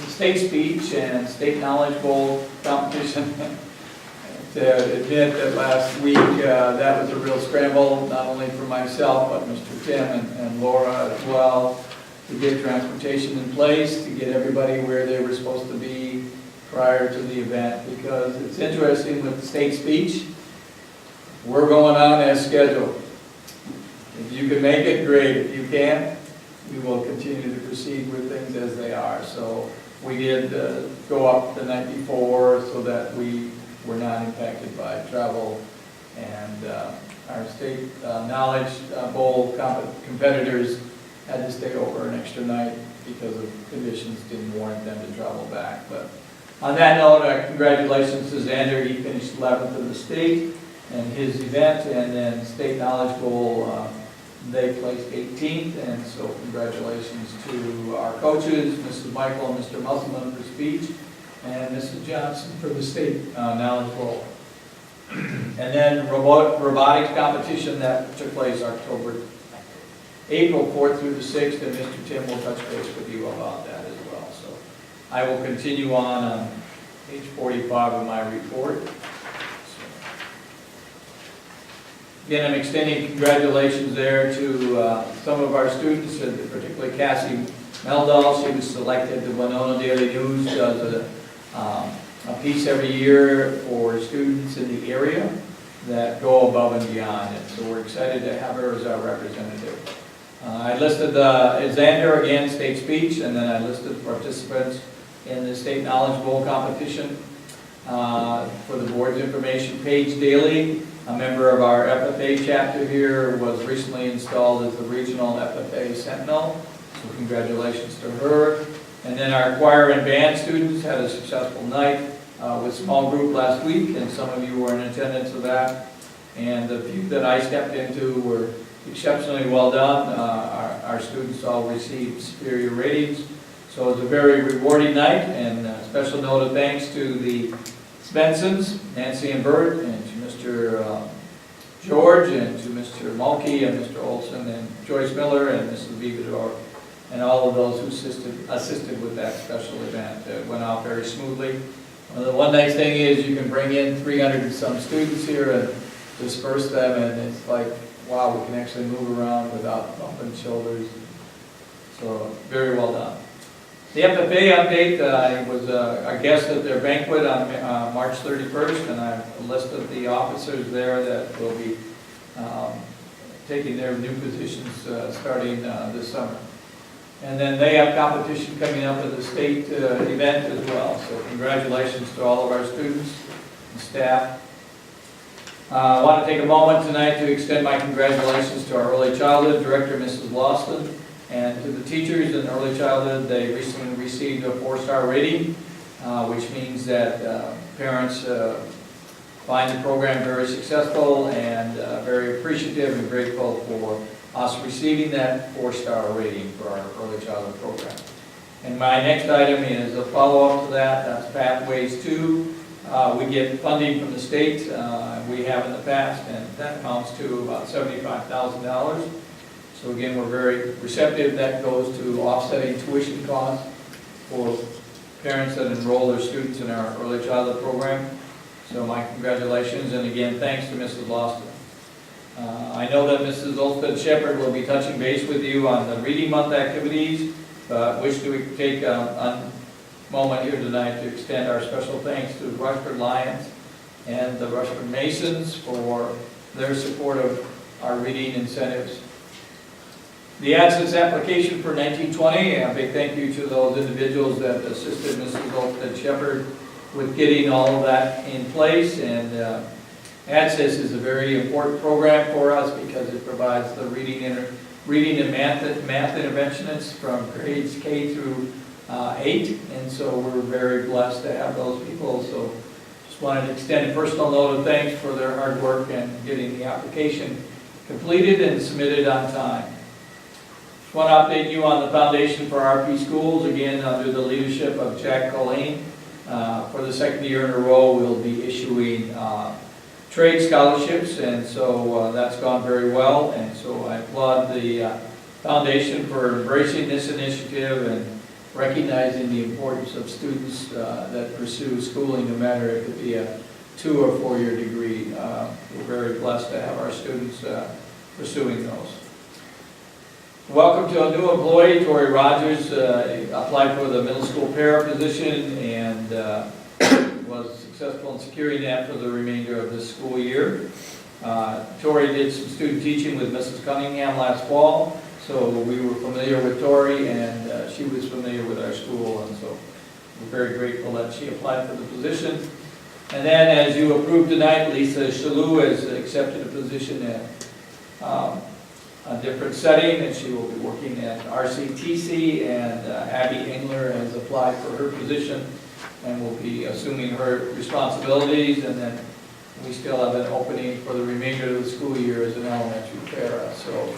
state speech and state knowledge bowl competition. To admit that last week that was a real scramble, not only for myself, but Mr. Tim and Laura as well, to get transportation in place, to get everybody where they were supposed to be prior to the event, because it's interesting with the state speech, we're going on as scheduled. If you can make it, great. If you can't, we will continue to proceed with things as they are. So we did go up the night before so that we were not impacted by travel, and our state knowledge bowl competitors had to stay over an extra night because of conditions didn't warrant them to travel back. But on that note, congratulations to Xander. He finished 11th in the state in his event, and then State Knowledge Bowl, they placed 18th, and so congratulations to our coaches, Mrs. Michael and Mr. Musselman for speech, and Mrs. Johnson for the State Knowledge Bowl. And then robotics competition that took place April 4th through the 6th, and Mr. Tim will touch base with you about that as well. So I will continue on page 45 of my report. Again, I'm extending congratulations there to some of our students, particularly Cassie Meldal. She was selected. The Winona Daily News does a piece every year for students in the area that go above and beyond. And so we're excited to have her as our representative. I listed Xander, again, state speech, and then I listed participants in the State Knowledge Bowl competition. For the board's information, Paige Daly, a member of our FFA chapter here, was recently installed as the regional FFA Sentinel. So congratulations to her. And then our choir and band students had a successful night with small group last week, and some of you were in attendance of that. And the few that I stepped into were exceptionally well done. Our students all received superior ratings. So it was a very rewarding night, and a special note of thanks to the Svensons, Nancy and Bert, and to Mr. George, and to Mr. Mulkey, and Mr. Olson, and Joyce Miller, and Mrs. Vigador, and all of those who assisted with that special event. It went off very smoothly. The one nice thing is you can bring in 300 and some students here and disperse them, and it's like, wow, we can actually move around without bumping shoulders. So very well done. The FFA update, I was a guest at their banquet on March 31st, and I've listed the officers there that will be taking their new positions starting this summer. And then they have competition coming up at the state event as well. So congratulations to all of our students and staff. I want to take a moment tonight to extend my congratulations to our early childhood director, Mrs. Lawson, and to the teachers in early childhood. They recently received a 4-star rating, which means that parents find the program very successful and very appreciative and grateful for us receiving that 4-star rating for our early childhood program. And my next item is a follow-up to that. That's Pathways 2. We get funding from the state, we have in the past, and that amounts to about $75,000. So again, we're very receptive. That goes to offsetting tuition costs for parents that enroll their students in our early childhood program. So my congratulations, and again, thanks to Mrs. Lawson. I know that Mrs. Olsted Shepherd will be touching base with you on the Reading Month activities, but wish to take a moment here tonight to extend our special thanks to Rushford Lions and the Rushford Masons for their support of our reading incentives. The ADSIS application for 1920, a big thank you to those individuals that assisted Mrs. Olsted Shepherd with getting all of that in place. And ADSIS is a very important program for us because it provides the reading and math interventionists from grades K through 8, and so we're very blessed to have those people. So just wanted to extend a personal note of thanks for their hard work and getting the application completed and submitted on time. Just want to update you on the Foundation for RP Schools, again under the leadership of Jack Colleen. For the second year in a row, we'll be issuing trade scholarships, and so that's gone very well, and so I applaud the Foundation for embracing this initiative and recognizing the importance of students that pursue schooling, no matter if it be a 2- or 4-year degree. We're very blessed to have our students pursuing those. Welcome to a new employee, Tori Rogers, applied for the middle school para position and was successful in securing that for the remainder of this school year. Tori did some student teaching with Mrs. Cunningham last fall, so we were familiar with Tori, and she was familiar with our school, and so we're very grateful that she applied for the position. And then, as you approved tonight, Lisa Shalou has accepted a position at a different setting, and she will be working at RCTC, and Abby Engler has applied for her position and will be assuming her responsibilities, and then we still have an opening for the remainder of the school year as an elementary para. So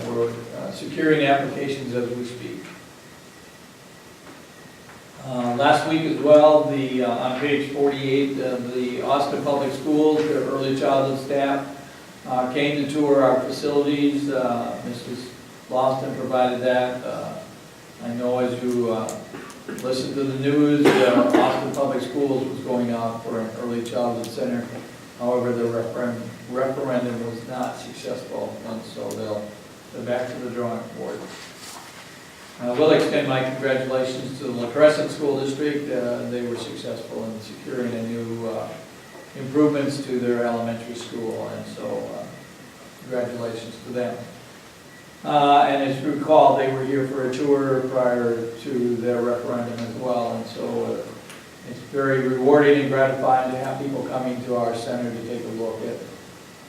we're securing applications as we speak. Last week as well, on page 48 of the Austin Public Schools, their early childhood staff came to tour our facilities. Mrs. Lawson provided that. I know as you listen to the news, Austin Public Schools was going out for an early childhood center. However, the referendum was not successful, and so they're back to the drawing board. Will extend my congratulations to the La Crescent School District. They were successful in securing a new improvements to their elementary school, and so congratulations to them. And as you recall, they were here for a tour prior to their referendum as well, and so it's very rewarding and gratifying to have people coming to our center to take a look at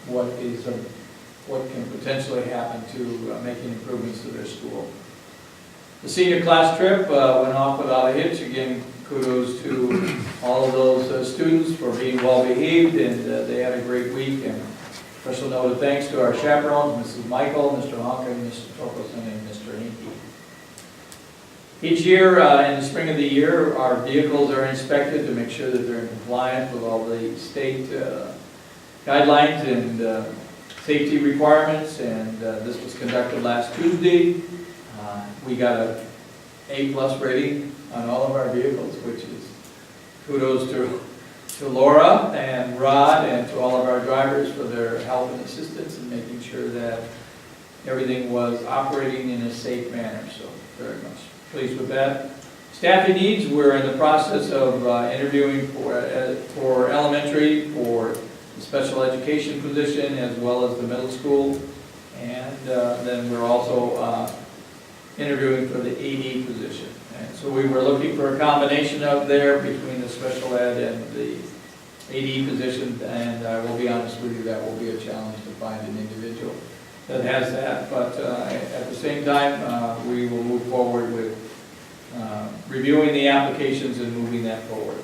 what can potentially happen to making improvements to their school. The senior class trip went off without a hitch. Again, kudos to all of those students for being well behaved, and they had a great week. And special note of thanks to our chaperones, Mrs. Michael, Mr. Honka, Mr. Torkelson, and Mr. Hinkie. Each year, in the spring of the year, our vehicles are inspected to make sure that they're in compliance with all the state guidelines and safety requirements, and this was conducted last Tuesday. We got a A+ rating on all of our vehicles, which is kudos to Laura and Rod and to all of our drivers for their help and assistance in making sure that everything was operating in a safe manner. So very much pleased with that. Staffing needs, we're in the process of interviewing for elementary, for the special education position, as well as the middle school. And then we're also interviewing for the AD position. And so we were looking for a combination out there between the special ed and the AD position, and I will be honest with you, that will be a challenge to find an individual that has that. But at the same time, we will move forward with reviewing the applications and moving that forward.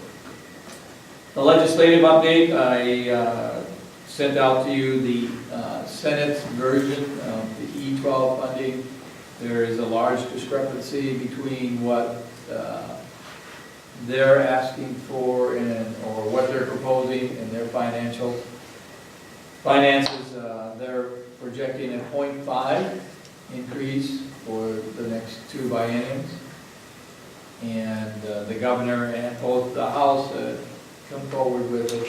The legislative update, I sent out to you the Senate's version of the E-12 funding. There is a large discrepancy between what they're asking for or what they're proposing in their finances. They're projecting a 0.5 increase for the next two bienniums. And the governor and both the House come forward with a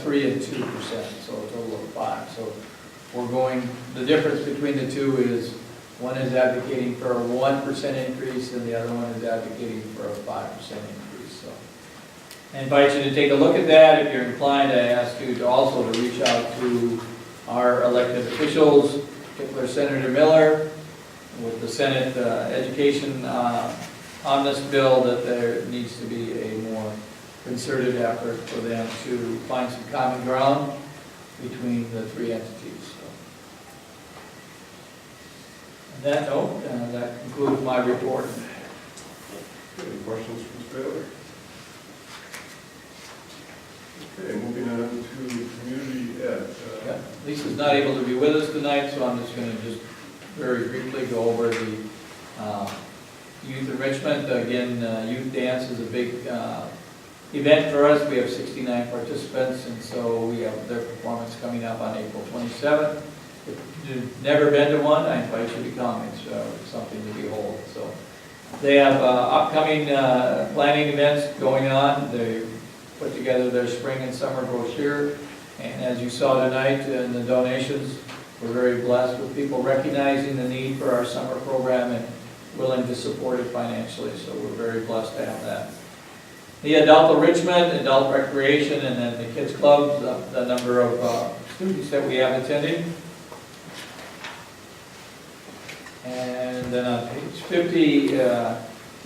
3 and 2%, so a total of 5. So we're going, the difference between the two is one is advocating for a 1% increase and the other one is advocating for a 5% increase. So I invite you to take a look at that. If you're inclined, I ask you to also to reach out to our elected officials, particularly Senator Miller, with the Senate education on this bill, that there needs to be a more concerted effort for them to find some common ground between the three entities. On that note, that concludes my report. Any questions for Mr. Baylor? Okay, moving on to community ed. Yeah, Lisa's not able to be with us tonight, so I'm just going to just very briefly go over the youth enrichment. Again, youth dance is a big event for us. We have 69 participants, and so we have their performance coming up on April 27th. If you've never been to one, I invite you to come. It's something to behold. So they have upcoming planning events going on. They put together their spring and summer brochure, and as you saw tonight in the donations, we're very blessed with people recognizing the need for our summer program and willing to support it financially. So we're very blessed to have that. The adult enrichment, adult recreation, and then the kids clubs, the number of students that we have attending. And then on page 50, the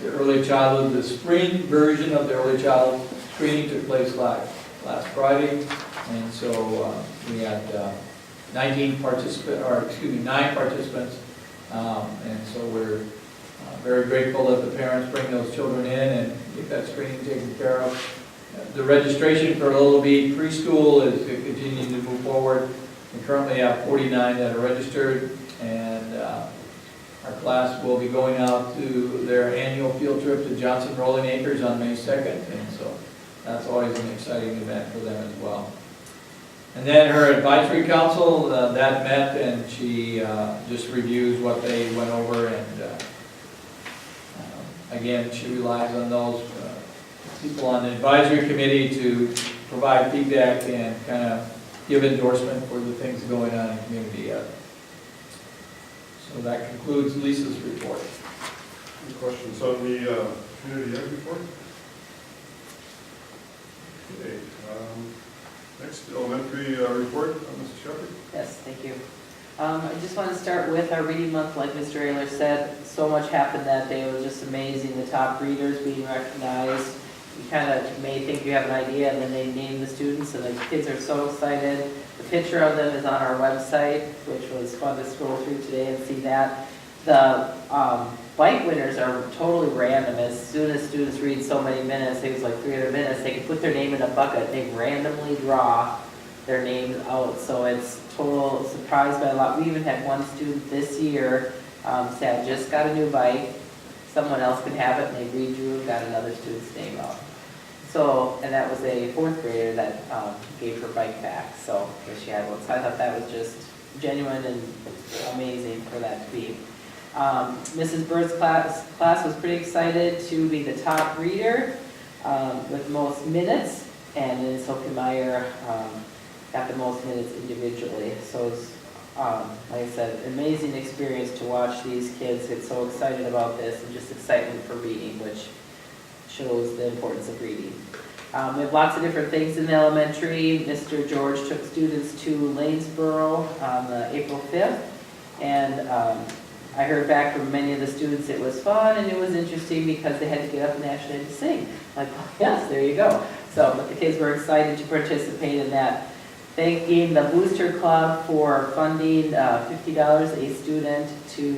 early childhood, the spring version of the early childhood screening took place last Friday, and so we had 9 participants, and so we're very grateful that the parents bring those children in and get that screening taken care of. The registration for Little Bee preschool is continuing to move forward. We currently have 49 that are registered, and our class will be going out to their annual field trip to Johnson Rolling Acres on May 2nd, and so that's always an exciting event for them as well. And then her advisory council, that met, and she just reviews what they went over, and again, she relies on those people on the advisory committee to provide feedback and kind of give endorsement for the things going on in community ed. So that concludes Lisa's report. Any questions on the community ed report? Okay, next elementary report, Mrs. Shepherd. Yes, thank you. I just want to start with our reading month, like Mr. Ayler said, so much happened that day, it was just amazing, the top readers being recognized. You kind of may think you have an idea, and then they name the students, and the kids are so excited. The picture of them is on our website, which was fun to scroll through today and see that. The bike winners are totally random. As soon as students read so many minutes, it was like 300 minutes, they can put their name in a bucket, they randomly draw their names out, so it's total surprise by a lot. We even had one student this year say, I just got a new bike, someone else can have it, and they redrew and got another student's name out. So, and that was a fourth grader that gave her bike back, so she had one. So I thought that was just genuine and amazing for that to be. Mrs. Bird's class was pretty excited to be the top reader with most minutes, and then Sophie Meyer got the most minutes individually. So it's, like I said, amazing experience to watch these kids get so excited about this and just excitement for reading, which shows the importance of reading. We have lots of different things in the elementary. Mr. George took students to Lanesboro on April 5th, and I heard back from many of the students it was fun and it was interesting because they had to get up and actually had to sing. Like, yes, there you go. So, but the kids were excited to participate in that. Thanking the Booster Club for funding $50 a student to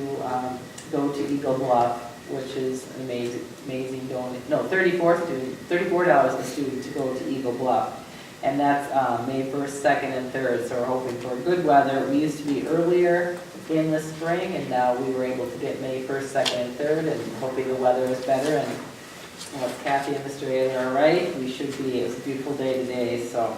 go to Eagle Bluff, which is an amazing donation. No, $34 a student to go to Eagle Bluff. And that's May 1st, 2nd, and 3rd, so we're hoping for good weather. We used to be earlier in the spring, and now we were able to get May 1st, 2nd, and 3rd, and hoping the weather is better. And if Kathy and Mr. Ayler are right, we should be, it's a beautiful day today, so.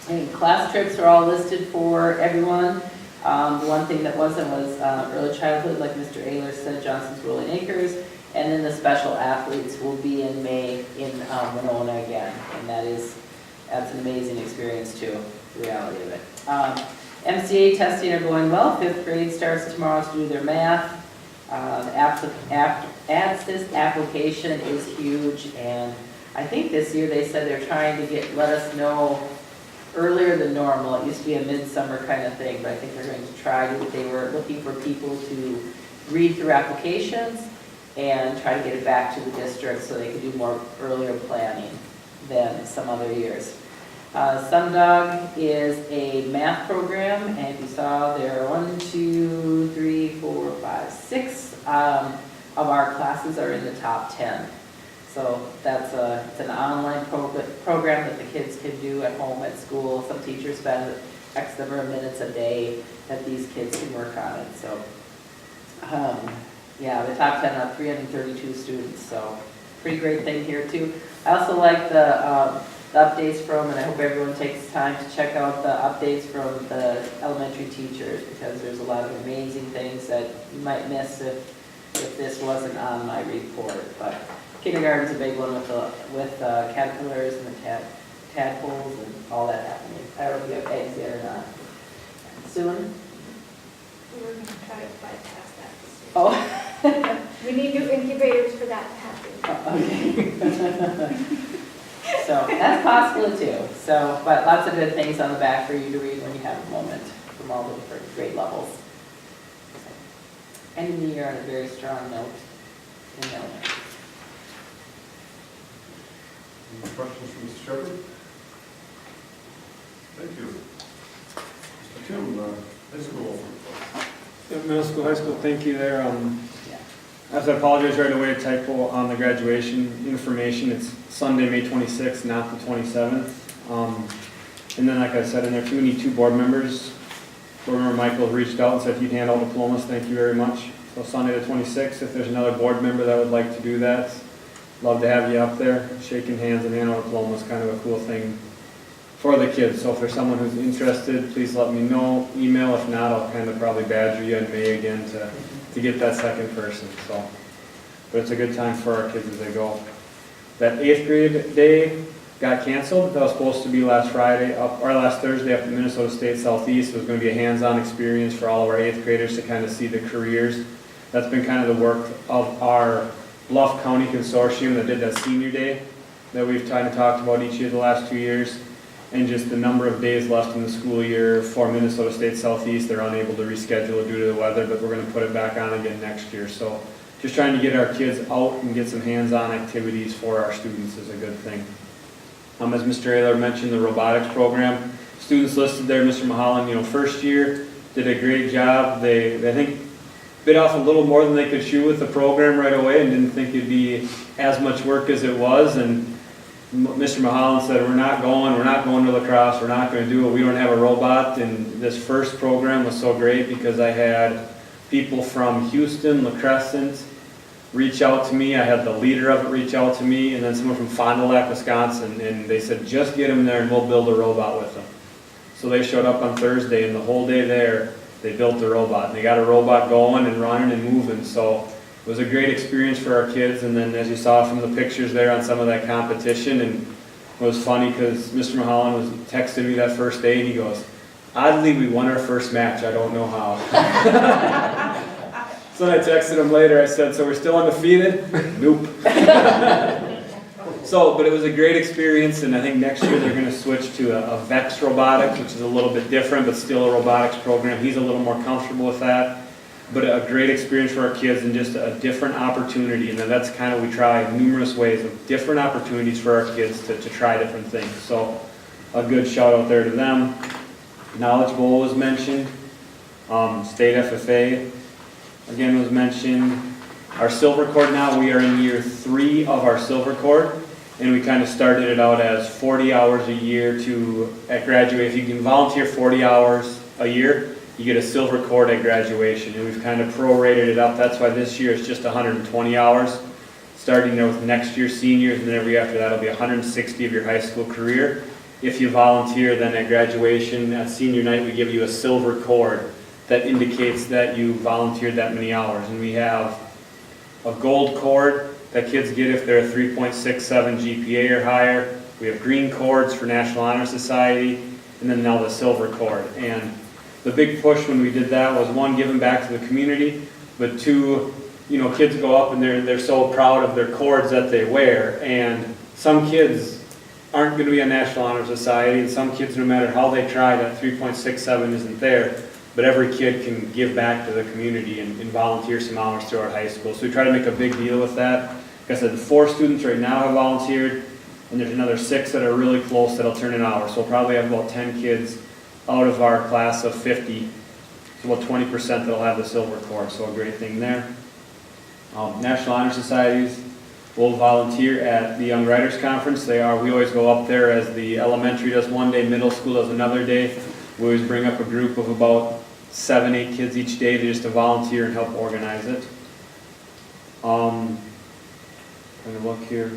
And class trips are all listed for everyone. The one thing that wasn't was early childhood, like Mr. Ayler said, Johnson's Rolling Acres, and then the special athletes will be in May in Winona again, and that's an amazing experience too, the reality of it. MCA testing are going well. 5th grade starts tomorrow to do their math. The ADSYS application is huge, and I think this year they said they're trying to let us know earlier than normal. It used to be a midsummer kind of thing, but I think they're going to try to. They were looking for people to read through applications and try to get it back to the district so they could do more earlier planning than some other years. Sundog is a math program, and you saw there are 6 of our classes are in the top 10. So that's it's an online program that the kids can do at home, at school. Some teachers spend X number of minutes a day that these kids can work on it. So yeah, the top 10 are 332 students, so pretty great thing here too. I also like the updates from, and I hope everyone takes time to check out the updates from the elementary teachers, because there's a lot of amazing things that you might miss if this wasn't on my report. But kindergarten's a big one with caterpillars and the tadpoles and all that happening. I don't know if you have eggs yet or not. Soon? We're going to try to bypass that this year. Oh. We need new incubators for that to happen. Okay. So that's possible too. So, but lots of good things on the back for you to read when you have a moment from all the different grade levels. Ending the year on a very strong note in elementary. Any questions from Mr. Shepherd? Thank you. Mr. Tim, high school. Yeah, middle school, high school, thank you there. Yeah. I have to apologize right away, typo on the graduation information. It's Sunday, May 26th, not the 27th. And then, like I said in there too, we need 2 board members. Board member Michael reached out and said if you'd hand out diplomas, thank you very much. So Sunday the 26th, if there's another board member that would like to do that, love to have you up there. Shaking hands and hand out diplomas is kind of a cool thing for the kids. So if there's someone who's interested, please let me know. Email, if not, I'll kind of probably badger you in May again to get that second person. So, but it's a good time for our kids as they go. That 8th grade day got canceled. That was supposed to be last Thursday up at Minnesota State Southeast. It was going to be a hands-on experience for all of our 8th graders to kind of see the careers That's been kind of the work of our Bluff County Consortium that did that senior day that we've kind of talked about each year the last 2 years. And just the number of days left in the school year for Minnesota State Southeast, they're unable to reschedule it due to the weather, but we're gonna put it back on again next year. So just trying to get our kids out and get some hands-on activities for our students is a good thing. As Mr. Ayler mentioned, the robotics program, students listed there, Mr. Mahalan, first year, did a great job. They I think, bit off a little more than they could chew with the program right away and didn't think it'd be as much work as it was. And Mr. Mahalan said, we're not going to lacrosse, we're not going to do it, we don't have a robot. And this first program was so great because I had people from Houston, La Crescent, reach out to me. I had the leader of it reach out to me, and then someone from Fond du Lac, Wisconsin, and they said, just get them there and we'll build a robot with them. So they showed up on Thursday, and the whole day there, they built the robot. And they got a robot going and running and moving. So it was a great experience for our kids. And then as you saw from the pictures there on some of that competition, and it was funny because Mr. Mahalan was texting me that first day, and he goes, oddly, we won our first match. I don't know how. So I texted him later, I said, so we're still undefeated? Nope. But it was a great experience, and I think next year they're going to switch to a VEX robotics, which is a little bit different, but still a robotics program. He's a little more comfortable with that. But a great experience for our kids and just a different opportunity. And then that's kind of, we try numerous ways of different opportunities for our kids to try different things. So a good shout out there to them. Knowledge Bowl was mentioned. State FFA. Again, was mentioned. Our Silver Cord now, we are in year 3 of our Silver Cord, and we kind of started it out as 40 hours a year at graduate. If you can volunteer 40 hours a year, you get a Silver Cord at graduation, and we've kind of prorated it up. That's why this year it's just 120 hours, starting there with next year's seniors, and then every after that will be 160 of your high school career. If you volunteer, then at graduation, at senior night, we give you a Silver Cord that indicates that you volunteered that many hours. And we have a gold cord that kids get if they're a 3.67 GPA or higher. We have green cords for National Honor Society, and then now the silver cord. And the big push when we did that was, 1, giving back to the community, but 2, kids go up and they're so proud of their cords that they wear. And some kids aren't going to be on National Honor Society, and some kids, no matter how they try, that 3.67 isn't there. But every kid can give back to the community and volunteer some hours through our high school. So we try to make a big deal with that. Like I said, 4 students right now have volunteered, and there's another 6 that are really close that'll turn in hours. So we'll probably have about 10 kids out of our class of 50, so about 20% that'll have the silver cord. So a great thing there. National Honor Societies will volunteer at the Young Writers Conference. We always go up there as the elementary does one day, middle school does another day. We always bring up a group of about 7, 8 kids each day to volunteer and help organize it. I'm going to look here.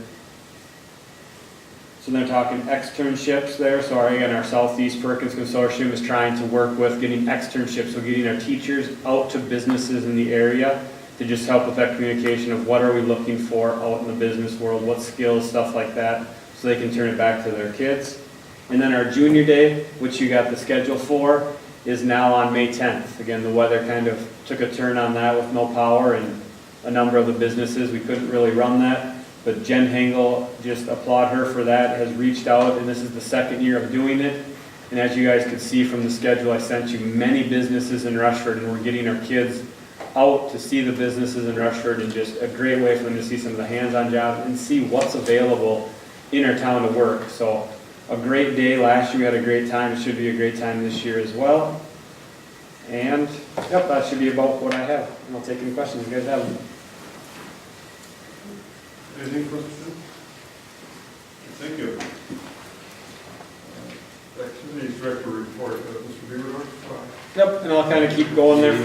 So they're talking externships there. So our Southeast Perkins Consortium is trying to work with getting externships, so getting our teachers out to businesses in the area to just help with that communication of what are we looking for out in the business world, what skills, stuff like that, so they can turn it back to their kids. And then our junior day, which you got the schedule for, is now on May 10th. Again, the weather kind of took a turn on that with no power, and a number of the businesses, we couldn't really run that. But Jen Hengel, just applaud her for that, has reached out, and this is the 2nd year of doing it. And as you guys could see from the schedule I sent you, many businesses in Rushford, and we're getting our kids out to see the businesses in Rushford, and just a great way for them to see some of the hands-on jobs and see what's available in our town to work. So a great day. Last year we had a great time. It should be a great time this year as well. And, yep, that should be about what I have. And I'll take any questions you guys have. Anything for us? Thank you. Activities Director report, Mr. Beaver. Yep, and I'll kind of keep going there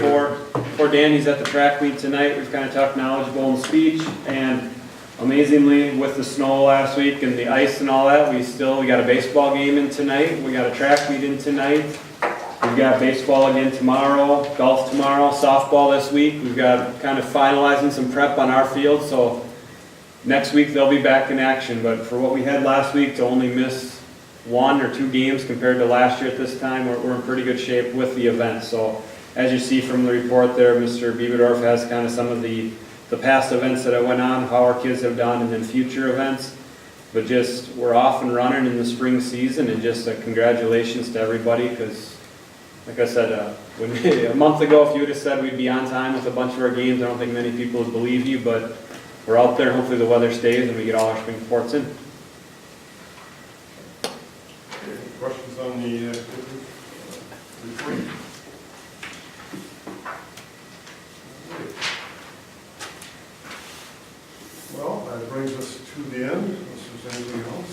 for Dan. He's at the track meet tonight. We've kind of talked knowledge, goal, and speech, and amazingly, with the snow last week and the ice and all that, we got a baseball game in tonight. We got a track meet in tonight. We've got baseball again tomorrow, golf tomorrow, softball this week. We've got kind of finalizing some prep on our field, so next week they'll be back in action. But for what we had last week, to only miss 1 or 2 games compared to last year at this time, we're in pretty good shape with the event. So as you see from the report there, Mr. Bieberdorf has kind of some of the past events that went on, how our kids have done, and then future events. But just, we're off and running in the spring season, and just congratulations to everybody, because, like I said, a month ago, if you would have said we'd be on time with a bunch of our games, I don't think many people would believe you, but we're out there, hopefully the weather stays, and we get all our spring sports in. Okay, questions on the activity report? Well, that brings us to the end, unless there's anything else.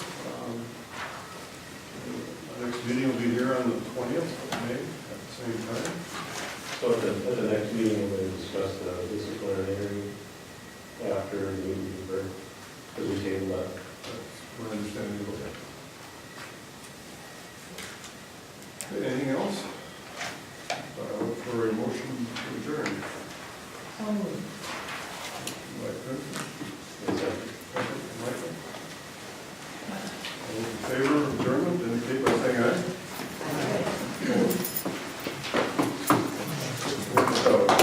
Our next meeting will be here on the 20th of May at the same time. So at the next meeting, we'll discuss the disciplinary hearing after the meeting, because we tabled that. That's my understanding of it. Okay, anything else? I look for a motion to adjourn. Mike Vincent? Second, Michael? All those in favor of adjournment, indicate by saying aye. Opposed?